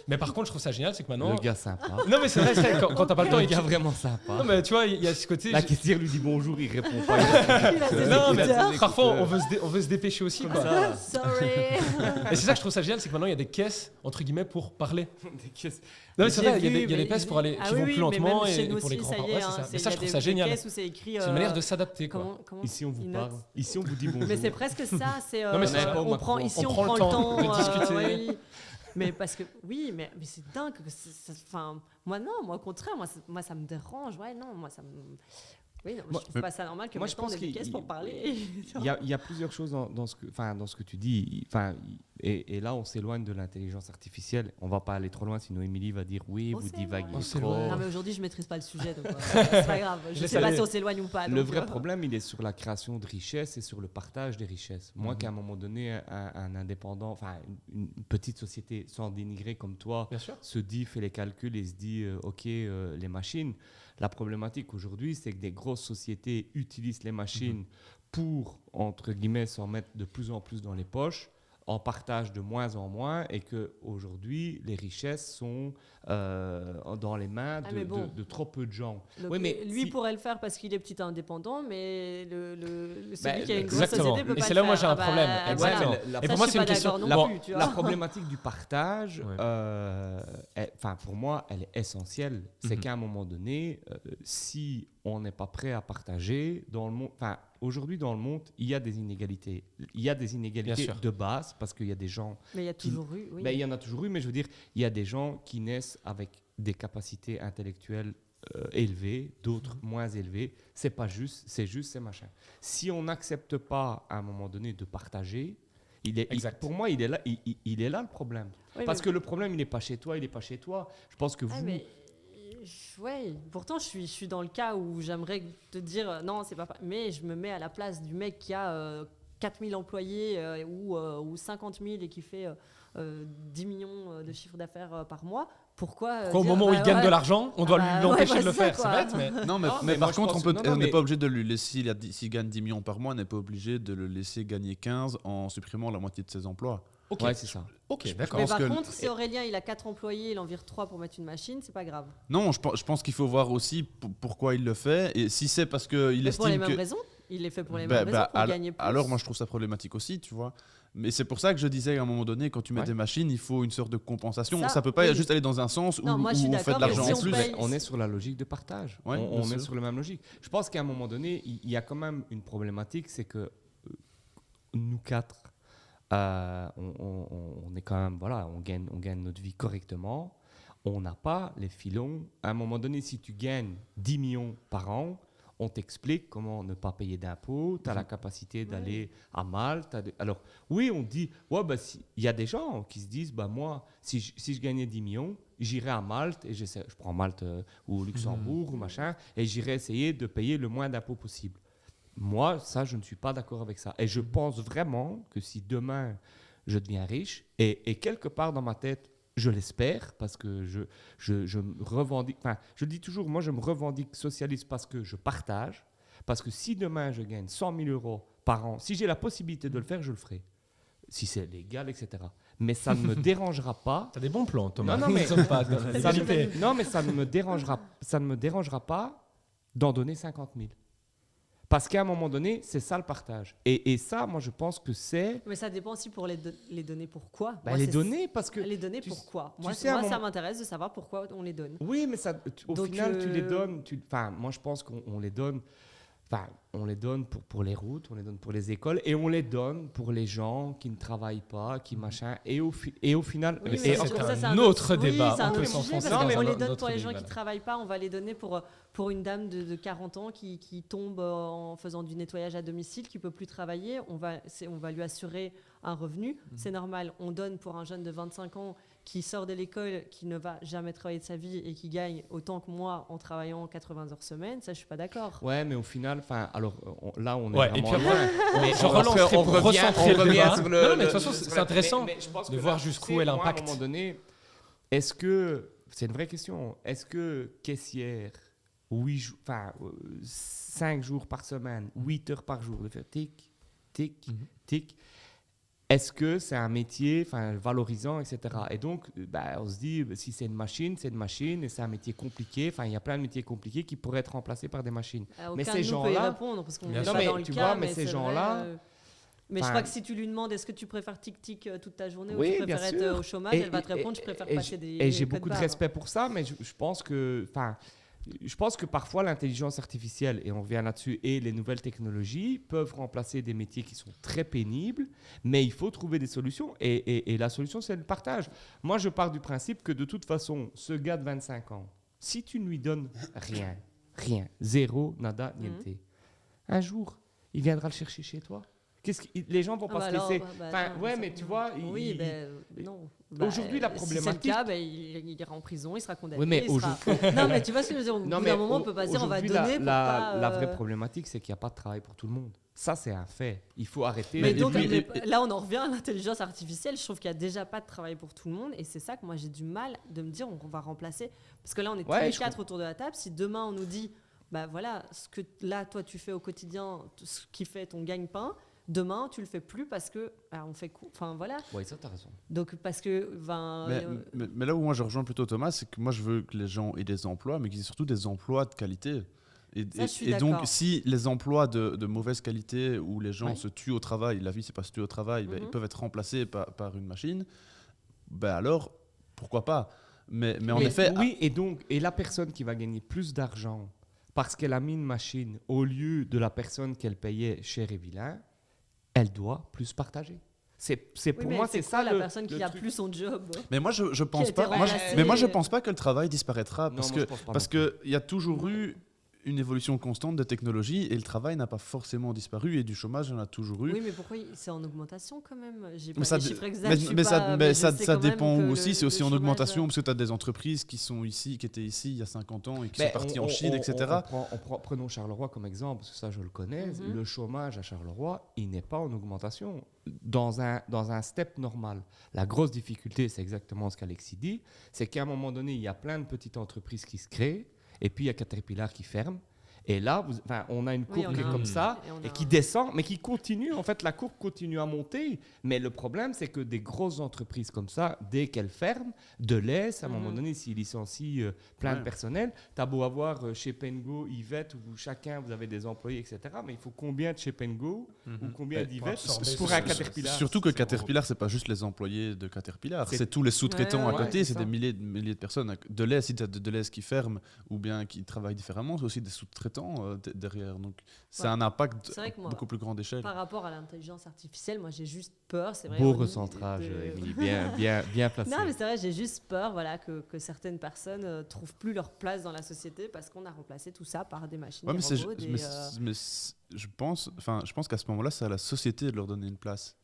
Mais par contre, je trouve ça génial, c'est que maintenant... Le gars sympa. Non mais c'est vrai, quand t'as pas le temps, Le gars vraiment sympa. Non mais tu vois, il y a ce côté... La caissière lui dit bonjour, il répond pas. Non mais parfois on veut se dépêcher aussi, quoi. Ça. Sorry. Et c'est ça que je trouve ça génial, c'est que maintenant il y a des caisses, entre guillemets, pour parler. Des caisses. Non mais c'est vrai, J'ai il y a vu, des caisses pour aller, qui vont plus lentement et pour les grands parents. Ouais, c'est ça. Mais ça, je trouve ça génial. C'est une manière de s'adapter, quoi. Ici, on vous parle. Ici, on vous dit bonjour. Mais c'est presque ça. Non, mais c'est on prend le temps de discuter. oui. Mais parce que mais c'est dingue. Enfin, moi non, moi au contraire, moi ça me dérange. Ouais, non, moi ça me. Oui, non, je trouve pas ça normal que maintenant on ait des caisses pour parler. Il y a plusieurs choses dans ce que tu dis. Et là, on s'éloigne de l'intelligence artificielle. On va pas aller trop loin, sinon Émilie va dire oui, vous divaguez trop. Non, mais aujourd'hui, je maîtrise pas le sujet, donc c'est pas grave. Je sais pas si on s'éloigne ou pas. Le vrai problème, il est sur la création de richesses et sur le partage des richesses. Moi, qu'à un moment donné, un indépendant, enfin une petite société sans dénigrer comme toi, se dit, fait les calculs et se dit, ok, les machines. La problématique aujourd'hui, c'est que des grosses sociétés utilisent les machines pour, entre guillemets, s'en mettre de plus en plus dans les poches, en partagent de moins en moins, et qu'aujourd'hui, les richesses sont dans les mains de trop peu de gens. Donc, oui, mais lui pourrait le faire parce qu'il est petit indépendant, mais celui qui a une grosse société peut pas le faire. Et c'est là où moi j'ai un problème. Exactement. Et pour moi, c'est une question. La problématique du partage, pour moi, elle est essentielle. C'est qu'à un moment donné, si on n'est pas prêt à partager, dans le monde, aujourd'hui dans le monde, il y a des inégalités. Il y a des inégalités de base parce qu'il y a des gens. Mais il y a toujours eu. Oui. Il y en a toujours eu, mais je veux dire, il y a des gens qui naissent avec des capacités intellectuelles élevées, d'autres moins élevées. C'est pas juste, c'est machin. Si on n'accepte pas à un moment donné de partager, pour moi, il est là le problème. Oui, parce que le problème, il n'est pas chez toi, il n'est pas chez toi. Je pense que vous. Ouais, pourtant je suis dans le cas où j'aimerais te dire non, c'est pas. Mais je me mets à la place du mec qui a 4000 employés ou 50 000 et qui fait 10 millions de chiffre d'affaires par mois. Pourquoi au moment où il gagne de l'argent, on doit lui l'empêcher de le faire? C'est bête, mais. Non, mais par contre, on n'est pas obligé de lui laisser, s'il gagne 10 millions par mois, on n'est pas obligé de le laisser gagner 15 en supprimant la moitié de ses emplois. Ok, ouais, c'est ça. Ok, d'accord. Mais par contre, si Aurélien il a 4 employés, il en vire 3 pour mettre une machine, c'est pas grave. Non, je pense qu'il faut voir aussi pourquoi il le fait. Et si c'est parce qu'il estime pour les mêmes raisons, il les fait pour les mêmes raisons, pour gagner plus. Alors moi je trouve ça problématique aussi, tu vois. Mais c'est pour ça que je disais à un moment donné, quand tu mets des machines, il faut une sorte de compensation. Ça peut pas juste aller dans un sens où on fait de l'argent en plus. On est sur la logique de partage. Ouais, on est sur la même logique. Je pense qu'à un moment donné, il y a quand même une problématique, c'est que nous quatre, on est quand même, voilà, on gagne notre vie correctement. On n'a pas les filons. À un moment donné, si tu gagnes 10 millions par an, on t'explique comment ne pas payer d'impôts, tu as la capacité d'aller à Malte. Alors, oui, on dit, il y a des gens qui se disent, moi, si je gagnais 10 millions, j'irai à Malte, et je prends Malte ou Luxembourg ou machin, et j'irai essayer de payer le moins d'impôts possible. Moi, ça, je ne suis pas d'accord avec ça. Et je pense vraiment que si demain, je deviens riche, et quelque part dans ma tête, je l'espère, parce que je me revendique, je dis toujours, moi je me revendique socialiste parce que je partage, parce que si demain je gagne 100 000 euros par an, si j'ai la possibilité de le faire, je le ferai, si c'est légal, etc. Mais ça ne me dérangera pas. T'as des bons plans, Thomas. Non, mais ça ne me dérangera pas d'en donner 50 000. Parce qu'à un moment donné, c'est ça le partage. Et ça, moi, je pense que c'est... Mais ça dépend aussi pour les donner pourquoi. Les donner parce que... Les donner pourquoi. Moi, ça m'intéresse de savoir pourquoi on les donne. Oui, mais au final, tu les donnes... moi, je pense qu'on les donne... on les donne pour les routes, on les donne pour les écoles, et on les donne pour les gens qui ne travaillent pas, qui machin, et au final... Oui, c'est un autre débat, on peut s'enfoncer. On les donne pour les gens qui ne travaillent pas, on va les donner pour une dame de 40 ans qui tombe en faisant du nettoyage à domicile, qui ne peut plus travailler, on va lui assurer un revenu, c'est normal. On donne pour un jeune de 25 ans qui sort de l'école, qui ne va jamais travailler de sa vie et qui gagne autant que moi en travaillant 80 heures semaine, ça je suis pas d'accord. Ouais, mais au final, là on est vraiment... Et puis après, je relancerai pour recentrer le débat. Non, mais de toute façon, c'est intéressant de voir jusqu'où est l'impact. À un moment donné, est-ce que, c'est une vraie question, est-ce que caissière 5 jours par semaine, 8 heures par jour, de faire tic, tic, tic, est-ce que c'est un métier valorisant, etc. Et donc, on se dit, si c'est une machine, et c'est un métier compliqué. Il y a plein de métiers compliqués qui pourraient être remplacés par des machines. Mais ces gens-là... peut y répondre, parce qu'on n'est pas dans le cas, mais ces gens-là... Mais je crois que si tu lui demandes est-ce que tu préfères tic-tic toute ta journée ou tu préfères être au chômage, elle va te répondre je préfère passer des Et j'ai beaucoup de respect pour ça, mais je pense que parfois l'intelligence artificielle, et on revient là-dessus, et les nouvelles technologies peuvent remplacer des métiers qui sont très pénibles, mais il faut trouver des solutions, et la solution c'est le partage. Moi je pars du principe que de toute façon, ce gars de 25 ans, si tu ne lui donnes rien, zéro, nada, niente, un jour, il viendra le chercher chez toi. Les gens vont pas se laisser. Mais tu vois. Non. Aujourd'hui, la problématique. Si c'est le cas, il ira en prison, il sera condamné. Oui, mais non, mais tu vois ce que je veux dire. Au bout d'un moment, on peut pas dire on va donner. La vraie problématique, c'est qu'il n'y a pas de travail pour tout le monde. Ça, c'est un fait. Il faut arrêter. Mais donc, là, on en revient à l'intelligence artificielle. Je trouve qu'il n'y a déjà pas de travail pour tout le monde. Et c'est ça que moi, j'ai du mal de me dire on va remplacer. Parce que là, on est tous les 4 autour de la table. Si demain, on nous dit voilà, ce que là, toi, tu fais au quotidien, ce qui fait ton gagne-pain. Demain, tu le fais plus parce que on fait voilà. Oui, ça t'as raison. Donc parce que mais là où moi je rejoins plutôt Thomas, c'est que moi je veux que les gens aient des emplois, mais qu'ils aient surtout des emplois de qualité. Et donc si les emplois de mauvaise qualité où les gens se tuent au travail, la vie c'est pas se tuer au travail, ils peuvent être remplacés par une machine, alors pourquoi pas. Mais en effet. Oui, et la personne qui va gagner plus d'argent parce qu'elle a mis une machine au lieu de la personne qu'elle payait cher et vilain, elle doit plus partager. Pour moi, c'est ça la personne qui a plus son job. Mais moi, je pense pas. Moi, je pense pas que le travail disparaîtra parce que il y a toujours eu une évolution constante des technologies et le travail n'a pas forcément disparu et du chômage, il y en a toujours eu. Oui, mais pourquoi c'est en augmentation quand même? J'ai pas les chiffres exacts. Mais ça dépend où aussi. C'est aussi en augmentation parce que tu as des entreprises qui étaient ici il y a 50 ans et qui sont parties en Chine, etc. Prenons Charleroi comme exemple, parce que ça, je le connais. Le chômage à Charleroi, il n'est pas en augmentation. Dans un step normal. La grosse difficulté, c'est exactement ce qu'Alexis dit, c'est qu'à un moment donné, il y a plein de petites entreprises qui se créent. Et puis, il y a Caterpillar qui ferme. Et là, on a une courbe qui est comme ça et qui descend, mais qui continue. En fait, la courbe continue à monter. Mais le problème, c'est que des grosses entreprises comme ça, dès qu'elles ferment, Deleuze, à un moment donné, s'ils licencient plein de personnel, tu as beau avoir chez Pengo, Yvette, où chacun, vous avez des employés, etc. Mais il faut combien de chez Pengo ou combien d'Yvette pour un Caterpillar? Surtout que Caterpillar, c'est pas juste les employés de Caterpillar. C'est tous les sous-traitants à côté. C'est des milliers de personnes. Deleuze, si tu as Deleuze qui ferme ou bien qui travaille différemment, c'est aussi des sous-traitants derrière, donc c'est un impact beaucoup plus grande échelle. Par rapport à l'intelligence artificielle, moi j'ai juste peur, c'est vrai. Beau recentrage, Émilie, bien placé. Non, mais c'est vrai, j'ai juste peur, que certaines personnes trouvent plus leur place dans la société parce qu'on a remplacé tout ça par des machines, des robots. Mais je pense qu'à ce moment-là, c'est à la société de leur donner une place.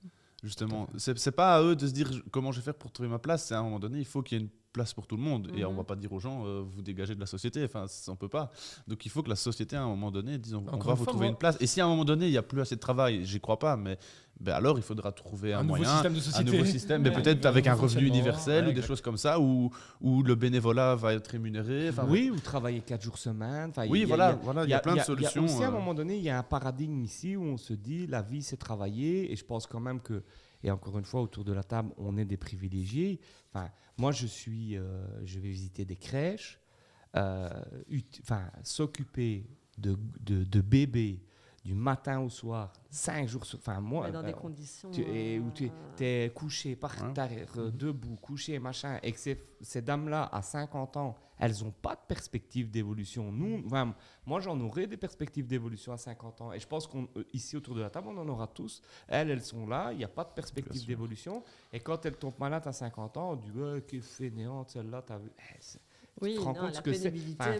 Justement, c'est pas à eux de se dire comment je vais faire pour trouver ma place. C'est à un moment donné, il faut qu'il y ait une place pour tout le monde. Et on va pas dire aux gens, vous dégagez de la société. Enfin, on peut pas. Donc, il faut que la société, à un moment donné, dise, on va vous trouver une place. Et si à un moment donné, il y a plus assez de travail, j'y crois pas, mais alors il faudra trouver un moyen, un nouveau système, mais peut-être avec un revenu universel ou des choses comme ça, où le bénévolat va être rémunéré. Oui, ou travailler 4 jours semaine. Oui, voilà, il y a plein de solutions. Aussi, à un moment donné, il y a un paradigme ici où on se dit, la vie, c'est travailler. Et je pense quand même que, et encore une fois, autour de la table, on est des privilégiés. Enfin, moi, je vais visiter des crèches, s'occuper de bébés du matin au soir, 5 jours sur... Enfin, moi... dans des conditions... où tu es couché par terre, debout, couché, machin, et que ces dames-là, à 50 ans, elles n'ont pas de perspective d'évolution. Moi, j'en aurais des perspectives d'évolution à 50 ans. Et je pense qu'ici, autour de la table, on en aura tous. Elles sont là, il n'y a pas de perspective d'évolution. Et quand elles tombent malades à 50 ans, on dit « Quelle fainéante, celle-là, t'as vu ?» Oui,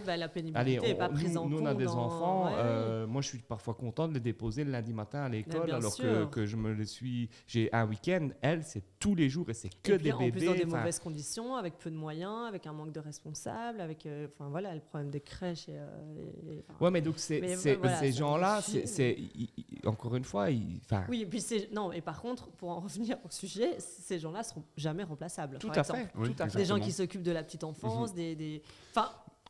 la pénibilité n'est pas prise en compte. Nous, on a des enfants. Moi, je suis parfois content de les déposer le lundi matin à l'école, alors que j'ai un week-end. Elle, c'est tous les jours et c'est que des bébés. En plus, dans des mauvaises conditions, avec peu de moyens, avec un manque de responsables, avec le problème des crèches. Mais donc, ces gens-là, encore une fois... Oui, et puis et par contre, pour en revenir au sujet, ces gens-là ne seront jamais remplaçables. Tout à fait. Des gens qui s'occupent de la petite enfance,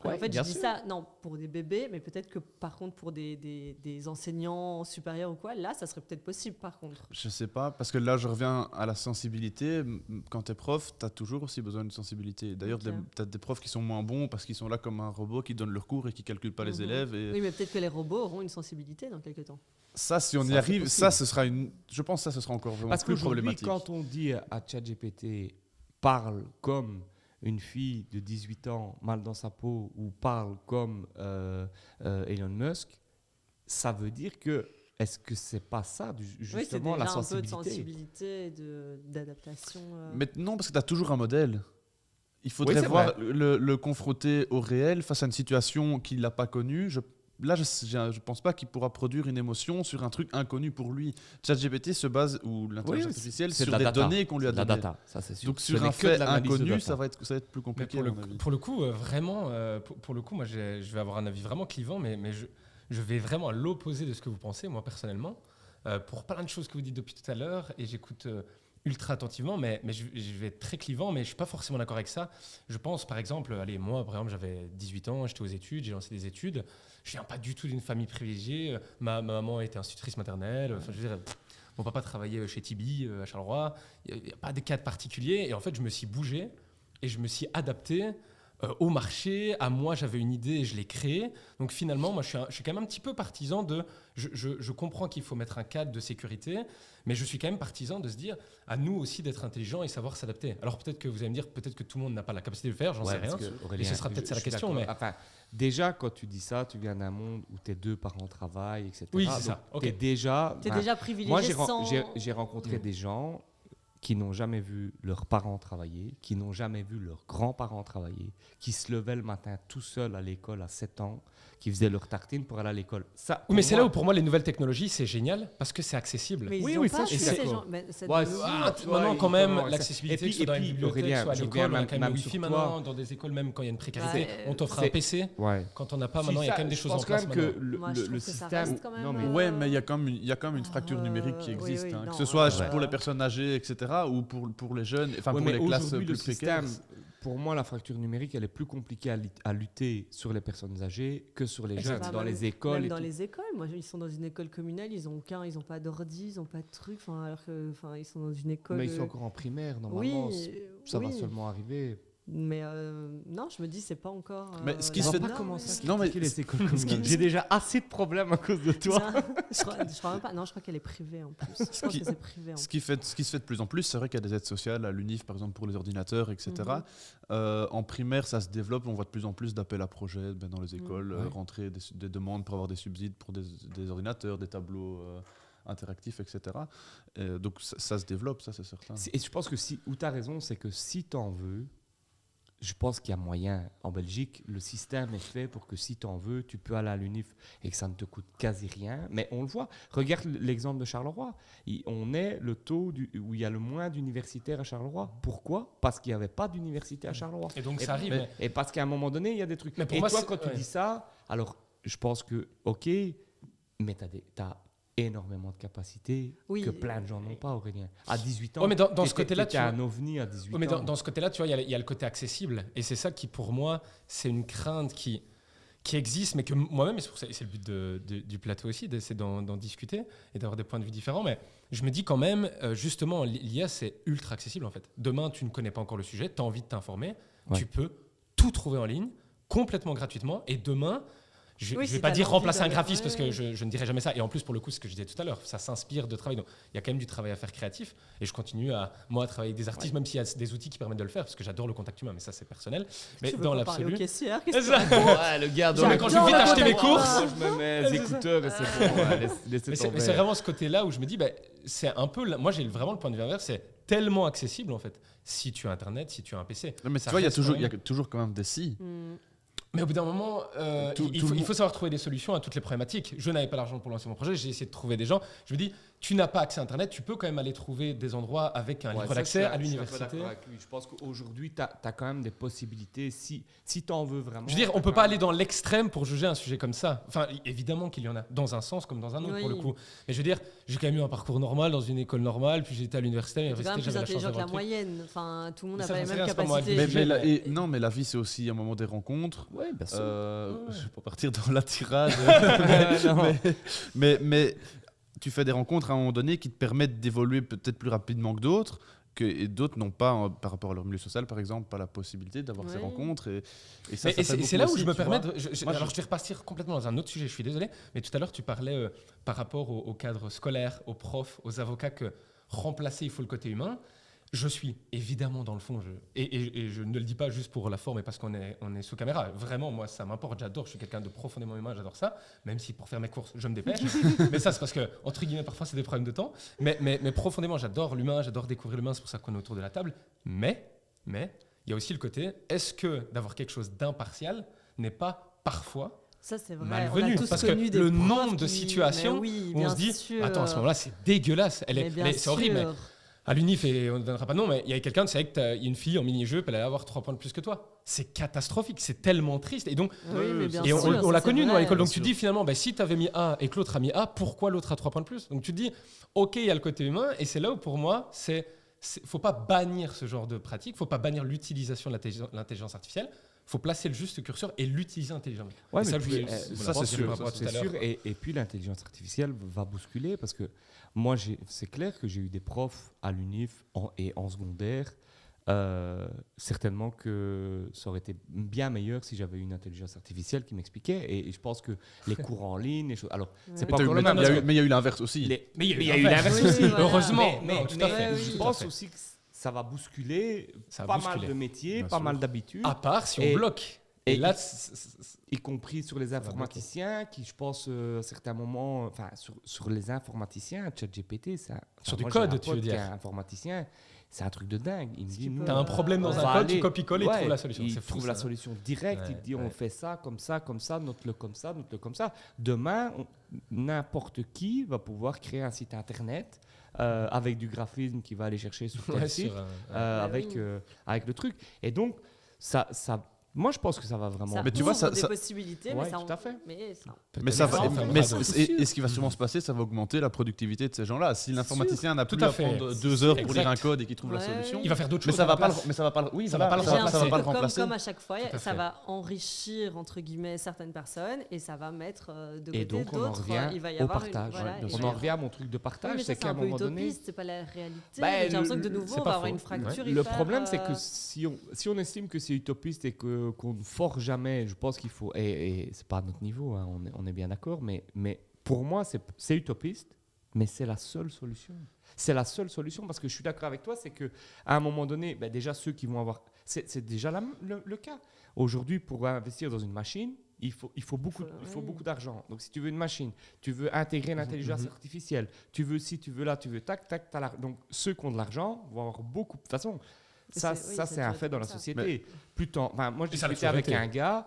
en fait, je dis ça, non, pour des bébés, mais peut-être que par contre, pour des enseignants supérieurs ou quoi, là, ça serait peut-être possible par contre. Je sais pas, parce que là, je reviens à la sensibilité. Quand tu es prof, tu as toujours aussi besoin de sensibilité. D'ailleurs, tu as des profs qui sont moins bons parce qu'ils sont là comme un robot qui donne leur cours et qui ne calculent pas les élèves. Et... Oui, mais peut-être que les robots auront une sensibilité dans quelques temps. Ça, si on y arrive, ça, ce sera je pense que ça, ce sera encore vraiment plus problématique. Parce qu'aujourd'hui, quand on dit à ChatGPT, parle comme une fille de 18 ans mal dans sa peau ou parle comme Elon Musk, ça veut dire que, est-ce que c'est pas ça, justement, la sensibilité? Un peu de sensibilité, d'adaptation. Mais non, parce que tu as toujours un modèle. Il faudrait voir le confronter au réel face à une situation qu'il n'a pas connue. Là, je pense pas qu'il pourra produire une émotion sur un truc inconnu pour lui. ChatGPT se base, ou l'intelligence artificielle, sur des données qu'on lui a données. La data, ça c'est sûr. Donc sur un fait inconnu, ça va être plus compliqué. Pour le coup, vraiment, pour le coup, moi, je vais avoir un avis vraiment clivant, mais je vais vraiment à l'opposé de ce que vous pensez, moi personnellement, pour plein de choses que vous dites depuis tout à l'heure, et j'écoute ultra attentivement, mais je vais être très clivant, mais je suis pas forcément d'accord avec ça. Je pense, par exemple, moi, par exemple, j'avais 18 ans, j'étais aux études, j'ai lancé des études. Je viens pas du tout d'une famille privilégiée. Ma maman était institutrice maternelle. Enfin, je veux dire, mon papa travaillait chez Tibi à Charleroi. Il n'y a pas de cadre particulier. Et en fait, je me suis bougé et je me suis adapté au marché. À moi, j'avais une idée et je l'ai créée. Donc finalement, moi, je suis quand même un petit peu partisan de... Je comprends qu'il faut mettre un cadre de sécurité, mais je suis quand même partisan de se dire à nous aussi d'être intelligents et savoir s'adapter. Alors peut-être que vous allez me dire, peut-être que tout le monde n'a pas la capacité de le faire, j'en sais rien. Et ce sera peut-être ça la question. Mais... Enfin, déjà, quand tu dis ça, tu viens d'un monde où tes deux parents travaillent, etc. Oui, c'est ça. Tu es déjà privilégié. Moi, j'ai rencontré des gens qui n'ont jamais vu leurs parents travailler, qui n'ont jamais vu leurs grands-parents travailler, qui se levaient le matin tout seuls à l'école à 7 ans, qui faisaient leur tartine pour aller à l'école. Ça, mais c'est là où pour moi les nouvelles technologies c'est génial parce que c'est accessible. Mais oui, ça je sais. Maintenant quand même l'accessibilité que ce soit dans les bibliothèques, soit à l'école, on a quand même le wifi maintenant, dans des écoles même quand il y a une précarité, on t'offre un PC. Quand on n'a pas maintenant, il y a quand même des choses en place que le système. Ouais, mais il y a quand même une fracture numérique qui existe, que ce soit pour les personnes âgées, etc., ou pour les jeunes, enfin pour les classes plus précaires. Pour moi, la fracture numérique, elle est plus compliquée à lutter sur les personnes âgées que sur les jeunes. Dans les écoles. Même dans les écoles. Moi, ils sont dans une école communale, ils n'ont pas d'ordi, ils n'ont pas de trucs. Alors que, ils sont dans une école. Mais ils sont encore en primaire, normalement. Ça va seulement arriver. Mais non, je me dis, c'est pas encore. Mais ce qui se fait pas commencer non, mais les écoles communales. J'ai déjà assez de problèmes à cause de toi. Je crois même pas. Non, je crois qu'elle est privée en plus. Ce qui se fait de plus en plus, c'est vrai qu'il y a des aides sociales à l'UNIF, par exemple, pour les ordinateurs, etc. En primaire, ça se développe. On voit de plus en plus d'appels à projets dans les écoles, rentrer des demandes pour avoir des subsides pour des ordinateurs, des tableaux interactifs, etc. Donc ça se développe, ça c'est certain. Et je pense que où tu as raison, c'est que si tu en veux, je pense qu'il y a moyen. En Belgique, le système est fait pour que si tu en veux, tu peux aller à l'UNIF et que ça ne te coûte quasi rien. Mais on le voit. Regarde l'exemple de Charleroi. On est le taux où il y a le moins d'universitaires à Charleroi. Pourquoi ? Parce qu'il n'y avait pas d'université à Charleroi. Et donc ça arrive. Et parce qu'à un moment donné, il y a des trucs. Mais et moi, toi, quand tu dis ça, alors je pense que, ok, mais tu as énormément de capacités que plein de gens n'ont pas, Aurélien. À 18 ans, mais dans ce côté-là, tu es un ovni à 18 ans. Mais dans ce côté-là, tu vois, il y a le côté accessible. Et c'est ça qui, pour moi, c'est une crainte qui existe, mais que moi-même, et c'est le but du plateau aussi, d'essayer d'en discuter et d'avoir des points de vue différents. Mais je me dis quand même, justement, l'IA, c'est ultra accessible, en fait. Demain, tu ne connais pas encore le sujet, tu as envie de t'informer, tu peux tout trouver en ligne, complètement gratuitement, et demain... Je ne vais pas dire remplacer un graphiste parce que je ne dirais jamais ça. Et en plus, pour le coup, ce que je disais tout à l'heure, ça s'inspire de travail. Donc, il y a quand même du travail à faire créatif. Et je continue à travailler avec des artistes, même s'il y a des outils qui permettent de le faire, parce que j'adore le contact humain, mais ça, c'est personnel. Mais dans l'absolu. Le gars, quand je vais vite acheter mes courses, je me mets les écouteurs et c'est bon. C'est vraiment ce côté-là où je me dis, c'est un peu. Moi, j'ai vraiment le point de vue inverse, c'est tellement accessible, en fait, si tu as Internet, si tu as un PC. Non, mais tu vois, il y a toujours quand même des si. Mais au bout d'un moment, il faut savoir trouver des solutions à toutes les problématiques. Je n'avais pas l'argent pour lancer mon projet, j'ai essayé de trouver des gens. Je me dis, tu n'as pas accès à Internet, tu peux quand même aller trouver des endroits avec un livre d'accès à l'université. Je pense qu'aujourd'hui, tu as quand même des possibilités si tu en veux vraiment. Je veux dire, on ne peut pas aller dans l'extrême pour juger un sujet comme ça. Enfin, évidemment qu'il y en a dans un sens comme dans un autre, pour le coup. Mais je veux dire, j'ai quand même eu un parcours normal dans une école normale, puis j'étais à l'université. C'est quand même plus intelligent que la moyenne. Enfin, tout le monde n'a pas les mêmes capacités. Non, mais la vie, c'est aussi un moment des rencontres. Oui, bien sûr. Je ne vais pas partir dans la tirade. mais tu fais des rencontres à un moment donné qui te permettent d'évoluer peut-être plus rapidement que d'autres, et d'autres n'ont pas, par rapport à leur milieu social, par exemple, pas la possibilité d'avoir ces rencontres. Et c'est là où je me permets alors je vais repartir complètement dans un autre sujet, je suis désolé, mais tout à l'heure, tu parlais par rapport au cadre scolaire, aux profs, aux avocats, que remplacer, il faut le côté humain. Je suis évidemment dans le fond, et je ne le dis pas juste pour la forme et parce qu'on est sous caméra. Vraiment, moi, ça m'importe, j'adore, je suis quelqu'un de profondément humain, j'adore ça, même si pour faire mes courses, je me dépêche. Mais ça, c'est parce que, entre guillemets, parfois, c'est des problèmes de temps. Mais profondément, j'adore l'humain, j'adore découvrir l'humain, c'est pour ça qu'on est autour de la table. Mais, il y a aussi le côté, est-ce que d'avoir quelque chose d'impartial n'est pas parfois ça, c'est vrai. malvenu, parce que le nombre de situations où on se dit, attends, à ce moment-là, c'est dégueulasse, c'est horrible. Mais à l'UNIF, et on ne donnera pas de nom, mais il y a quelqu'un, c'est vrai qu'il y a une fille en mini-jeu, elle allait avoir 3 points de plus que toi. C'est catastrophique, c'est tellement triste. Et donc, on l'a connu, nous, à l'école. Donc tu te dis finalement, si tu avais mis A et que l'autre a mis A, pourquoi l'autre a 3 points de plus? Donc tu te dis, ok, il y a le côté humain, et c'est là où pour moi, faut pas bannir ce genre de pratique, faut pas bannir l'utilisation de l'intelligence artificielle. Faut placer le juste curseur et l'utiliser intelligemment. Ouais, ça, c'est sûr. Et puis l'intelligence artificielle va bousculer parce que moi, c'est clair que j'ai eu des profs à l'UNIF et en secondaire. Certainement que ça aurait été bien meilleur si j'avais une intelligence artificielle qui m'expliquait. Et je pense que les cours en ligne, les choses. Alors, c'est pas encore le même. Mais il y a eu l'inverse aussi. Mais il y a eu l'inverse aussi. Heureusement. Mais je pense aussi que ça va bousculer pas mal de métiers, pas mal d'habitudes. À part si on bloque. Et là, y compris sur les informaticiens, qui, je pense, à certains moments, enfin, sur les informaticiens, ChatGPT, sur du code, tu veux dire. Un informaticien, c'est un truc de dingue. Il me dit, t'as un problème dans un code, tu copies-colles et tu trouves la solution. Il trouve la solution directe. Il te dit, on fait ça, comme ça, note-le comme ça, note-le comme ça. Demain, n'importe qui va pouvoir créer un site internet. Avec du graphisme qui va aller chercher sur tel site, avec le truc. Et donc, moi, je pense que ça va vraiment. Mais tu vois, des possibilités, mais ça. Tout à fait. Mais ça va. Et ce qui va sûrement se passer, ça va augmenter la productivité de ces gens-là. Si l'informaticien n'a plus à prendre 2 heures pour lire un code et qu'il trouve la solution, il va faire d'autres choses. Mais ça va pas le remplacer. Comme à chaque fois, ça va enrichir entre guillemets certaines personnes et ça va mettre de côté d'autres. Et donc on en revient au partage. On en revient à mon truc de partage, c'est qu'à un moment donné, c'est pas la réalité. J'ai l'impression que de nouveau, on va avoir une fracture. Le problème, c'est que si on estime que c'est utopiste et qu'on ne force jamais, je pense qu'il faut, et c'est pas à notre niveau, hein, on est bien d'accord, mais pour moi c'est utopiste, mais c'est la seule solution. C'est la seule solution parce que je suis d'accord avec toi, c'est qu'à un moment donné, déjà ceux qui vont avoir, c'est déjà le cas. Aujourd'hui, pour investir dans une machine, il faut beaucoup d'argent. Donc si tu veux une machine, tu veux intégrer l'intelligence artificielle, tu veux ci, tu veux là, tu veux tac, donc ceux qui ont de l'argent vont avoir beaucoup. De toute façon, ça c'est un fait dans la société. Moi, je discutais avec un gars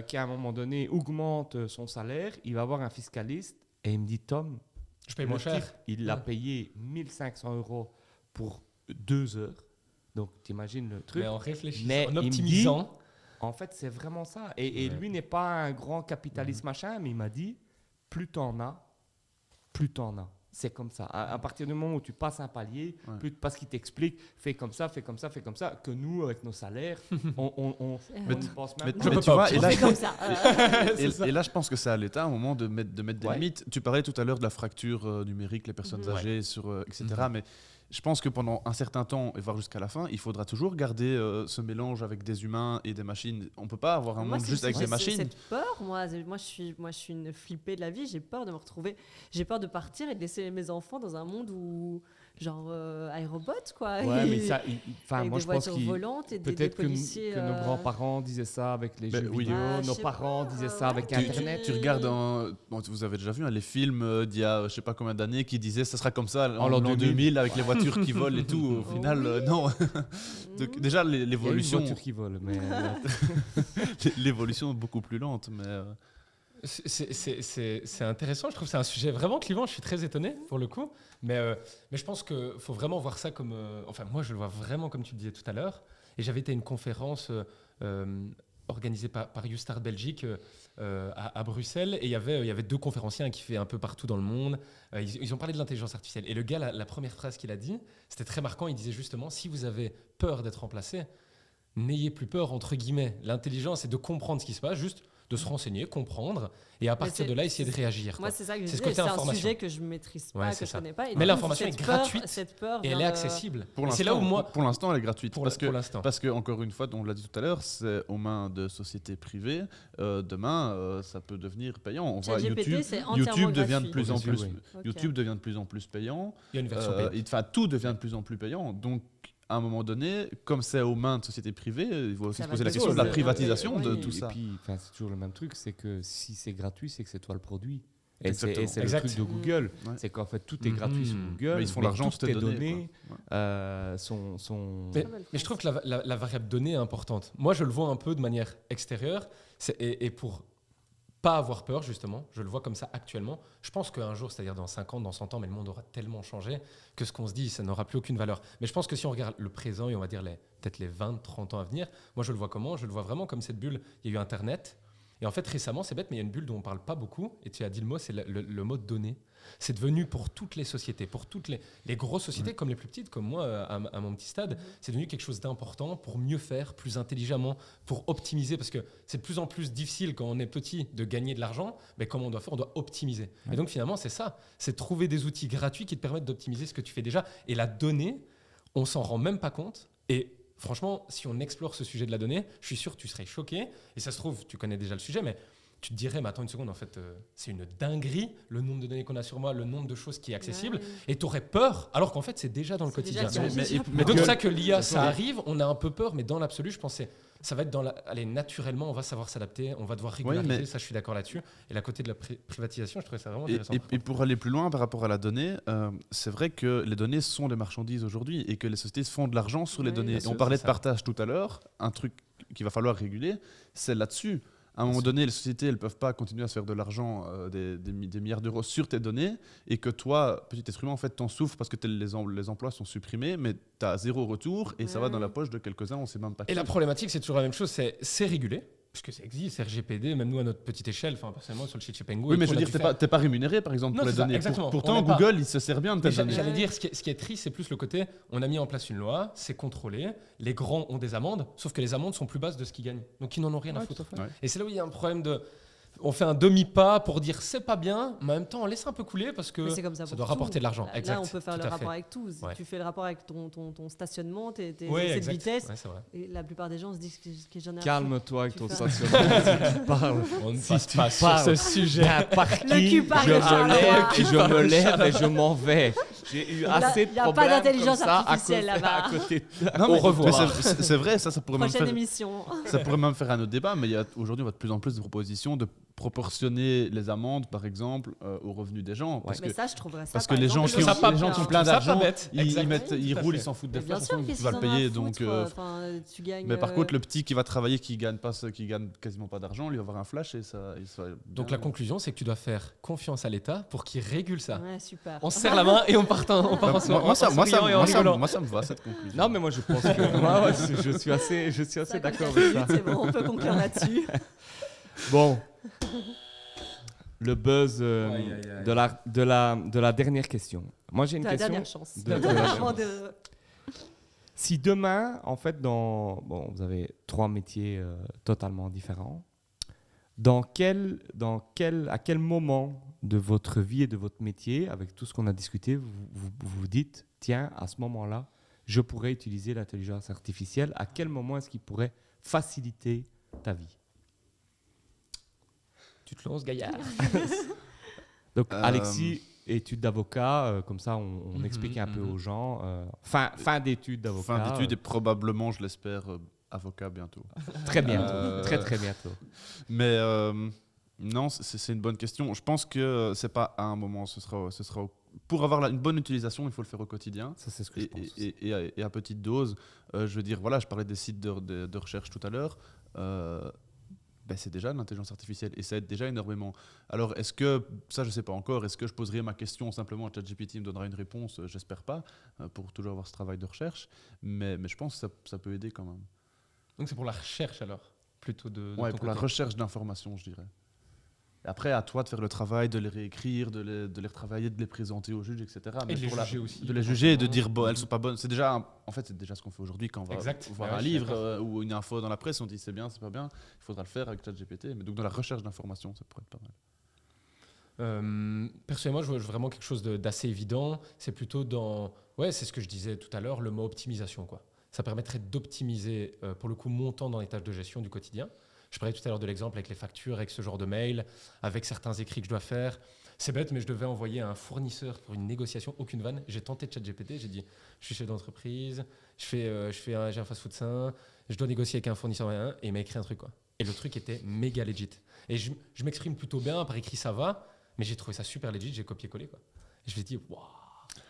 qui, à un moment donné, augmente son salaire. Il va avoir un fiscaliste et il me dit, Tom, je paye moins cher. Il l'a payé 1 500 € pour 2 heures. Donc, tu imagines le truc. Mais en réfléchissant, en optimisant. En fait, c'est vraiment ça. Et lui n'est pas un grand capitaliste machin, mais il m'a dit, plus t'en as, plus t'en as. C'est comme ça. À partir du moment où tu passes un palier, parce qu'il t'explique, fais comme ça, que nous, avec nos salaires, on pense même. Mais tu vois, et là, je pense que c'est à l'État, à un moment, de mettre des limites. Tu parlais tout à l'heure de la fracture numérique, les personnes âgées, etc. Mais je pense que pendant un certain temps, et voire jusqu'à la fin, il faudra toujours garder ce mélange avec des humains et des machines. On ne peut pas avoir un monde juste avec des machines. J'ai cette peur, moi je suis une flippée de la vie, j'ai peur de me retrouver, j'ai peur de partir et de laisser mes enfants dans un monde où, genre iRobot, quoi. Ouais, mais ça, avec moi des je pense voitures volantes et peut-être des policiers. Que nos grands-parents disaient ça avec les jeux vidéo, nos parents disaient ça avec Internet. Tu regardes, vous avez déjà vu les films d'il y a je sais pas combien d'années qui disaient ça sera comme ça en l'an 2000 avec les voitures qui volent et tout. Au final, non. Donc, déjà, l'évolution. Il y a une voiture qui vole, mais l'évolution est beaucoup plus lente, mais. C'est intéressant, je trouve que c'est un sujet vraiment clivant, je suis très étonné pour le coup, mais je pense qu'il faut vraiment voir ça comme... enfin, moi, je le vois vraiment comme tu le disais tout à l'heure, et j'avais été à une conférence organisée par YouStart Belgique à Bruxelles, et il y avait 2 conférenciers qui fait un peu partout dans le monde. Ils ont parlé de l'intelligence artificielle, et le gars, la première phrase qu'il a dit, c'était très marquant, il disait justement, si vous avez peur d'être remplacé, n'ayez plus peur, entre guillemets. L'intelligence, c'est de comprendre ce qui se passe, juste de se renseigner, comprendre, et à partir de là, essayer de réagir. Moi, c'est ça que je disais, c'est un sujet que je ne maîtrise pas, que je ne connais pas. Et mais l'information est gratuite et elle est accessible. C'est là où moi... Pour l'instant, elle est gratuite. Parce que, encore une fois, on l'a dit tout à l'heure, c'est aux mains de sociétés privées. Demain, ça peut devenir payant. On voit YouTube devient de plus en plus... YouTube devient de plus en plus payant. Il y a une version payante. Tout devient de plus en plus payant. Donc, à un moment donné, comme c'est aux mains de sociétés privées, il faut aussi se poser la question de la privatisation de tout ça. Et puis, c'est toujours le même truc, c'est que si c'est gratuit, c'est que c'est toi le produit. Et c'est le truc de Google. Ouais. C'est qu'en fait, tout est gratuit sur Google. Mais ils font l'argent sur tes données. sont... Mais je trouve que la variable donnée est importante. Moi, je le vois un peu de manière extérieure. Et pour pas avoir peur, justement, je le vois comme ça actuellement. Je pense qu'un jour, c'est-à-dire dans 50, dans 100 ans, mais le monde aura tellement changé que ce qu'on se dit, ça n'aura plus aucune valeur. Mais je pense que si on regarde le présent et on va dire peut-être les 20, 30 ans à venir, moi je le vois comment ? Je le vois vraiment comme cette bulle. Il y a eu Internet. Et en fait, récemment, c'est bête, mais il y a une bulle dont on ne parle pas beaucoup. Et tu as dit le mot, c'est le mot données. C'est devenu pour toutes les sociétés, pour toutes les grosses sociétés comme les plus petites, comme moi à mon petit stade, c'est devenu quelque chose d'important pour mieux faire, plus intelligemment, pour optimiser. Parce que c'est de plus en plus difficile quand on est petit de gagner de l'argent, mais comme on doit faire, on doit optimiser. Et donc finalement, c'est ça. C'est trouver des outils gratuits qui te permettent d'optimiser ce que tu fais déjà. Et la donnée, on s'en rend même pas compte. Et franchement, si on explore ce sujet de la donnée, je suis sûr que tu serais choqué. Et ça se trouve, tu connais déjà le sujet, mais tu te dirais, mais attends une seconde, en fait, c'est une dinguerie, le nombre de données qu'on a sur moi, le nombre de choses qui est accessible. Ouais. Et tu aurais peur, alors qu'en fait, c'est déjà dans le quotidien. Mais donc, ça que l'IA, ça arrive, on a un peu peur, mais dans l'absolu, je pense que ça va être allez, naturellement, on va savoir s'adapter, on va devoir régulariser, ça je suis d'accord là-dessus. Et la côté de la privatisation, je trouvais ça vraiment intéressant. Et pour aller plus loin par rapport à la donnée, c'est vrai que les données sont des marchandises aujourd'hui et que les sociétés font de l'argent sur les données. On parlait de partage tout à l'heure, un truc qu'il va falloir réguler, c'est là-dessus. À un moment donné, les sociétés, elles ne peuvent pas continuer à se faire de l'argent, des milliards d'euros sur tes données, et que toi, petit être humain, en fait, t'en souffres parce que les emplois sont supprimés, mais tu as 0 retour, et ça va dans la poche de quelques-uns, on ne sait même pas qui. Et la problématique, c'est toujours la même chose, c'est régulé. Parce que ça existe, RGPD, même nous à notre petite échelle, personnellement sur le site chez Penguin. Oui, mais je veux dire, t'es pas rémunéré par exemple pour les données. Pourtant, Google, il se sert bien de tes données. J'allais dire, ce qui est triste, c'est plus le côté, on a mis en place une loi, c'est contrôlé, les grands ont des amendes, sauf que les amendes sont plus basses de ce qu'ils gagnent. Donc ils n'en ont rien à foutre. Ouais. Et c'est là où il y a un problème de... On fait un demi-pas pour dire c'est pas bien, mais en même temps on laisse un peu couler parce que ça doit rapporter de l'argent. Là, on peut faire le rapport avec tout. Ouais. Tu fais le rapport avec ton stationnement, tes essais de vitesse. Ouais, et la plupart des gens se disent que j'en ai un. Calme-toi avec ton stationnement. Tu parles. On ne passe pas sur ce sujet. Je me lève et je m'en vais. J'ai eu assez de problèmes. Il n'y a pas d'intelligence artificielle là-bas. Au revoir. C'est vrai, ça pourrait même faire. Prochaine émission. Ça pourrait même faire un autre débat, mais aujourd'hui on voit de plus en plus de propositions de proportionner les amendes, par exemple, aux revenus des gens. Mais ça, je trouverais ça. Parce que les gens qui ont plein d'argent, ils roulent, ils s'en foutent des fois, tu vas le payer. Mais par contre, le petit qui va travailler, qui gagne quasiment pas d'argent, lui va avoir un flash et ça. Donc la conclusion, c'est que tu dois faire confiance à l'État pour qu'il régule ça. Ouais, super. On se serre la main et on part en soirée. Moi, ça me va cette conclusion. Non, mais moi, je pense que je suis assez d'accord avec ça. C'est bon, on peut conclure là-dessus. Bon, le buzz de la dernière question. Moi, j'ai une question. La dernière chance. Si demain, en fait, vous avez 3 métiers totalement différents, à quel moment de votre vie et de votre métier, avec tout ce qu'on a discuté, vous dites, tiens, à ce moment-là, je pourrais utiliser l'intelligence artificielle. À quel moment est-ce qu'il pourrait faciliter ta vie ? Tu te lances, gaillard. Donc, Alexis, études d'avocat, comme ça, on explique un peu aux gens. Fin d'études d'avocat. Fin d'études et probablement, je l'espère, avocat bientôt. Très bientôt, très bientôt. Mais non, c'est une bonne question. Je pense que c'est pas à un moment, ce sera pour avoir une bonne utilisation, il faut le faire au quotidien. Ça, c'est ce que je pense. Et à petite dose. Je veux dire, voilà, je parlais des sites de recherche tout à l'heure. c'est déjà l'intelligence artificielle et ça aide déjà énormément. Alors, est-ce que, ça je ne sais pas encore, est-ce que je poserai ma question simplement à ChatGPT, il me donnera une réponse, j'espère pas, pour toujours avoir ce travail de recherche, mais je pense que ça peut aider quand même. Donc c'est pour la recherche alors, plutôt de Ouais, ton pour la côté. recherche d'informations, je dirais. Et après, à toi de faire le travail, de les réécrire, de les retravailler, de les présenter au juge, etc. Et de les pour juger aussi. de les juger et de dire, bon, elles sont pas bonnes. C'est déjà, en fait, c'est déjà ce qu'on fait aujourd'hui quand on va Exact. voir Ouais, un je suis livre d'accord. ou une info dans la presse, on dit c'est bien, c'est pas bien. Il faudra le faire avec ChatGPT. Mais donc, dans la recherche d'informations, ça pourrait être pas mal. Personnellement, je vois vraiment quelque chose d'assez évident. C'est plutôt dans, ouais, c'est ce que je disais tout à l'heure, le mot optimisation, quoi. Ça permettrait d'optimiser, pour le coup, mon temps dans les tâches de gestion du quotidien. Je parlais tout à l'heure de l'exemple avec les factures, avec ce genre de mail, avec certains écrits que je dois faire. C'est bête, mais je devais envoyer à un fournisseur pour une négociation, aucune vanne. J'ai tenté ChatGPT, j'ai dit, je suis chef d'entreprise, j'ai un fast-food sain, je dois négocier avec un fournisseur et il m'a écrit un truc, quoi. Et le truc était méga legit. Et je m'exprime plutôt bien, par écrit ça va, mais j'ai trouvé ça super legit, j'ai copié-collé, quoi. Et je me suis dit, waouh,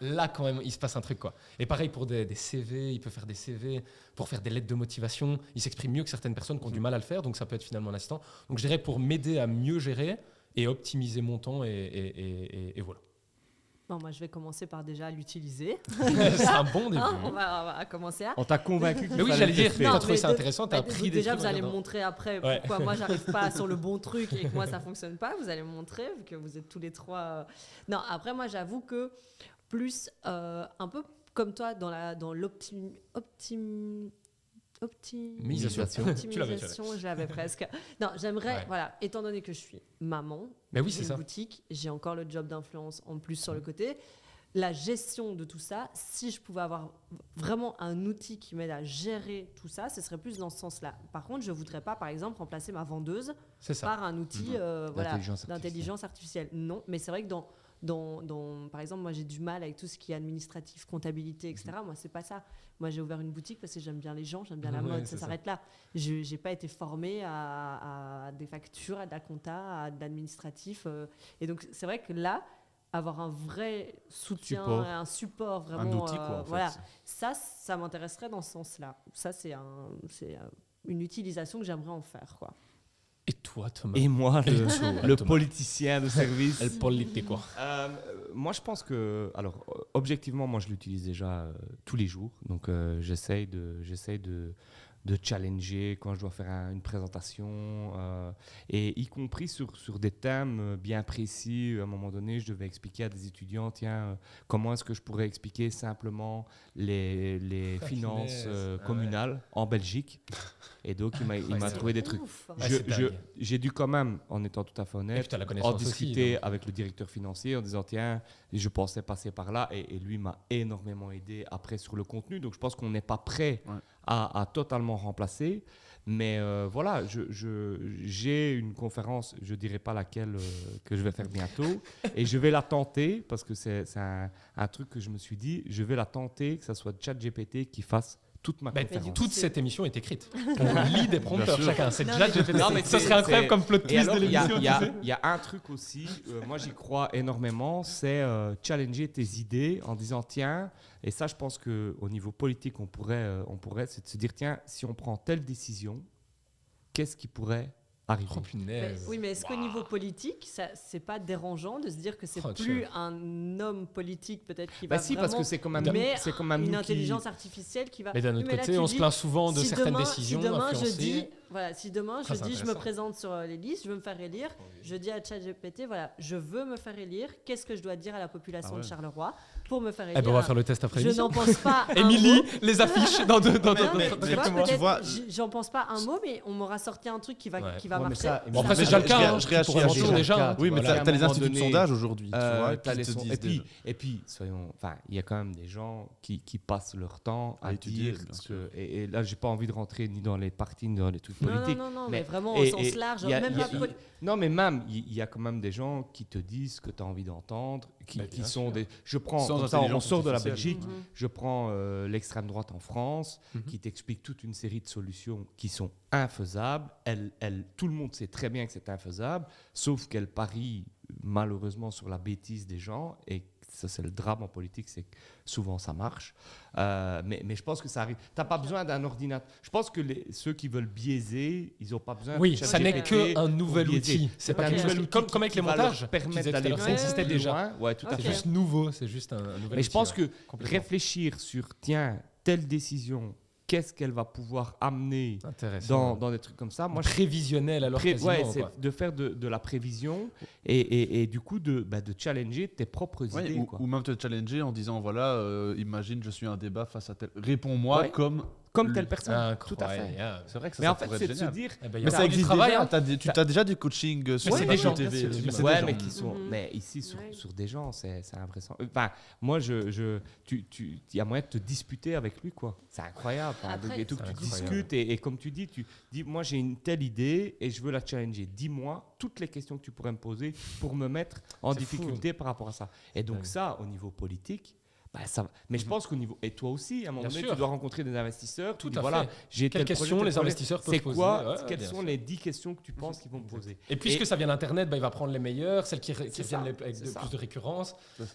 là quand même, il se passe un truc, quoi. Et pareil pour des CV, il peut faire des CV, pour faire des lettres de motivation, il s'exprime mieux que certaines personnes qui ont du mal à le faire, donc ça peut être finalement un assistant. Donc je dirais pour m'aider à mieux gérer et optimiser mon temps et voilà. Bon, moi, je vais commencer par déjà l'utiliser. C'est un bon début. Hein, on va commencer à. On t'a convaincu que Mais oui, j'allais dire, tu Non, as trouvé mais ça intéressant, tu as Bah, appris des déjà, trucs. vous allez me regardant. montrer après Ouais. pourquoi moi, j'arrive pas sur le bon truc et que moi, ça fonctionne pas. Vous allez me montrer, vu que vous êtes tous les trois. Non, après, moi, j'avoue que plus un peu comme toi dans Optimisation. Tu l'avais. je l'avais presque. Non, j'aimerais, Ouais. voilà, étant donné que je suis maman, Mais oui, j'ai c'est une ça. boutique, j'ai encore le job d'influence en plus sur le côté. La gestion de tout ça, si je pouvais avoir vraiment un outil qui m'aide à gérer tout ça, ce serait plus dans ce sens-là. Par contre, je ne voudrais pas, par exemple, remplacer ma vendeuse C'est ça. par un outil D'intelligence d'intelligence artificielle. Non, mais c'est vrai que par exemple, moi j'ai du mal avec tout ce qui est administratif, comptabilité, etc. Moi, c'est pas ça. Moi, j'ai ouvert une boutique parce que j'aime bien les gens, j'aime bien la Ouais, mode, c'est ça ça. s'arrête là. Je n'ai pas été formée à des factures, à de la compta, à de l'administratif. Et donc, c'est vrai que là, avoir un vrai soutien, Support. un support vraiment, Un outil, quoi, en fait. voilà, ça m'intéresserait dans ce sens-là. Ça, c'est une utilisation que j'aimerais en faire, quoi. Et toi, Thomas? Et moi, le Thomas. politicien de service. El politico. Moi, je pense que, alors, objectivement, moi, je l'utilise déjà tous les jours. Donc, j'essaye de challenger quand je dois faire une présentation, et y compris sur des thèmes bien précis. À un moment donné, je devais expliquer à des étudiants, tiens, comment est-ce que je pourrais expliquer simplement les finances communales en Belgique. Et donc, il m'a C'est trouvé des trucs. ouf. Ouais, c'est dingue. J'ai dû quand même, en étant tout à fait Et honnête, puis t'as la en connaissance discuter aussi, avec le directeur financier en disant, tiens, je pensais passer par là, et lui m'a énormément aidé après sur le contenu. Donc, je pense qu'on n'est pas prêt à totalement remplacer. Mais voilà, j'ai une conférence, je ne dirai pas laquelle, que je vais faire bientôt, et je vais la tenter, parce que c'est un truc que je me suis dit, je vais la tenter, que ce soit ChatGPT qui fasse toute ma Bah, conférence. toute cette émission est écrite. On lit des prompteurs sûr. chacun. C'est Non, déjà mais- Non, mais ça serait incroyable comme plot Et twist alors, de il y a- l'émission. il y a- tu sais. il y a un truc aussi, moi j'y crois énormément, c'est challenger tes idées en disant tiens, et ça je pense qu'au niveau politique on pourrait c'est de se dire tiens, si on prend telle décision, qu'est-ce qui pourrait arriver? Oh punaise. Oui, mais est-ce qu'au niveau politique, c'est pas dérangeant de se dire que c'est Oh, plus tiens. un homme politique peut-être qui Bah va si, vraiment... parce que c'est quand même mais c'est quand même une nous intelligence artificielle qui va... Mais d'un Oui, autre mais là, côté, tu on se dis, plaint souvent de si certaines demain- décisions Si demain je influencées. dis, voilà, si demain Ça, je c'est dis, je me intéressant. présente sur les listes, je veux me faire élire, je dis à ChatGPT, voilà, je veux me faire élire, qu'est-ce que je dois dire à la population Ah ouais. de Charleroi pour me faire Eh élire? ben, on va faire le test après Je l'émission. n'en pense pas un Émilie, mot. les affiches dans Non, quelques mais mois. peut-être, vois, j'en pense pas un mot, mais on m'aura sorti un truc qui va, Ouais. qui va Ouais, mais marcher. ça- Bon, après, Ça c'est déjà le va- cas. je hein, réagis tu pourrais mentir déjà. déjà. hein. Oui, mais Voilà. t'as les À un moment instituts de donné, sondage aujourd'hui, tu vois, t'as qui les te sons- disent et puis, soyons, enfin, il y a quand même des gens qui passent leur temps à À étudier, dire bien ce sûr. que, et là, j'ai pas envie de rentrer ni dans les partis ni dans les trucs Non, politiques. non, mais vraiment et- au sens et large. il y a- Même il y a- pas poli- Non, mais même, il y a quand même des gens qui te disent ce que tu as envie d'entendre, qui Bah, bien sont sûr. des. Je prends, Sans comme ça, on intelligence sort de la artificielle. Belgique, Mhm. je prends l'extrême droite en France, Mhm. qui t'explique toute une série de solutions qui sont infaisables. Tout le monde sait très bien que c'est infaisable, sauf qu'elle parie malheureusement sur la bêtise des gens, et ça, c'est le drame en politique, c'est que souvent ça marche. Mais je pense que ça arrive. Tu n'as pas besoin d'un ordinateur. Je pense que ceux qui veulent biaiser, ils n'ont pas besoin de ça n'est qu'un nouvel outil. C'est pas quelque chose comme avec les montages. Permettre d'aller ça existait déjà. Ouais, tout à fait. C'est juste nouveau. C'est juste un nouvel outil. Mais je pense que réfléchir sur, tiens, telle décision, qu'est-ce qu'elle va pouvoir amener dans des trucs comme ça. Moi, prévisionnel alors quasiment. C'est de faire de la prévision et du coup de challenger tes propres idées. Ou même te challenger en disant, voilà, imagine, je suis un débat face à tel... Réponds-moi comme telle personne. Tout à fait. C'est vrai que ça, mais en ça fait, c'est de se dire... mais ça existe déjà. Tu as déjà du coaching sur c'est des gens. TV. Mais qui sont... Mais ici, sur des gens, c'est invraisemblable. Enfin, moi, il y a moyen de te disputer avec lui, quoi. C'est incroyable. Et tout, tu discutes et comme tu dis, moi, j'ai une telle idée et je veux la challenger. Dis-moi toutes les questions que tu pourrais me poser pour me mettre en difficulté par rapport à ça. Et donc ça, au niveau politique... ça va. Mais je pense qu'au niveau... Et toi aussi, à un moment donné, tu dois rencontrer des investisseurs. Tout à fait. Quelles questions les investisseurs peuvent poser quelles sont les 10 questions que tu penses qu'ils vont me poser? Et puisque ça vient d'Internet, il va prendre les meilleures, celles qui viennent avec plus de récurrence.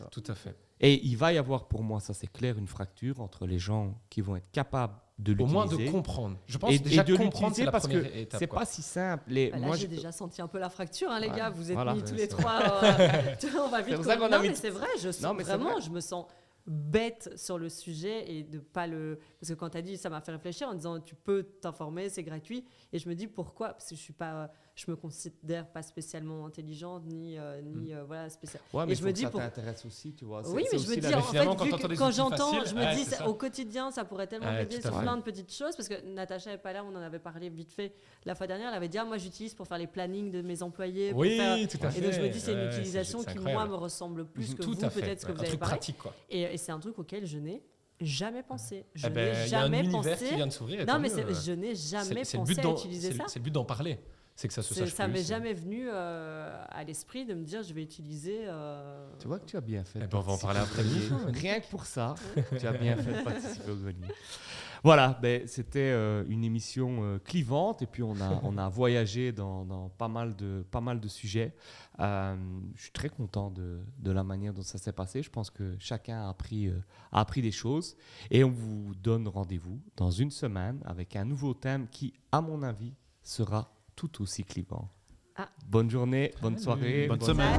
Tout à fait. Et il va y avoir, pour moi, ça c'est clair, une fracture entre les gens qui vont être capables de l'utiliser. Au moins de comprendre. Je pense déjà de comprendre, c'est la parce première que étape. C'est pas si simple. Là, j'ai déjà senti un peu la fracture, les gars. Vous êtes mis tous les trois. On va vite. Non, mais c'est vrai. Je me sens bête sur le sujet et de pas le... Parce que quand tu as dit, ça m'a fait réfléchir en disant tu peux t'informer, c'est gratuit. Et je me dis pourquoi? Parce que je me considère pas spécialement intelligente ni voilà spécial. Ouais, mais et je me dis ça t'intéresse aussi, tu vois. Oui, mais je me dis en fait quand j'entends, je me dis au quotidien ça pourrait tellement m'aider sur plein de petites choses parce que Natacha n'est pas là, on en avait parlé vite fait la fois dernière, elle avait dit moi j'utilise pour faire les plannings de mes employés. Oui, tout à fait. Et donc je me dis c'est une utilisation qui moi me ressemble plus que vous peut-être ce que vous avez parlé. Et c'est un truc auquel je n'ai jamais pensé. Je n'ai jamais pensé. Qui vient de s'ouvrir. Non, mais je n'ai jamais pensé à utiliser ça. C'est le but d'en parler. C'est que ça se sache plus. Ça m'est jamais venu à l'esprit de me dire je vais utiliser. Tu vois que tu as bien fait. On va en parler après. Rien que pour ça, tu as bien fait de participer au grenier. Voilà, c'était une émission clivante et puis on a voyagé dans pas mal de sujets. Je suis très content de la manière dont ça s'est passé. Je pense que chacun a appris des choses et on vous donne rendez-vous dans une semaine avec un nouveau thème qui, à mon avis, sera tout aussi clivant. Bonne journée, bonne soirée, bonne semaine.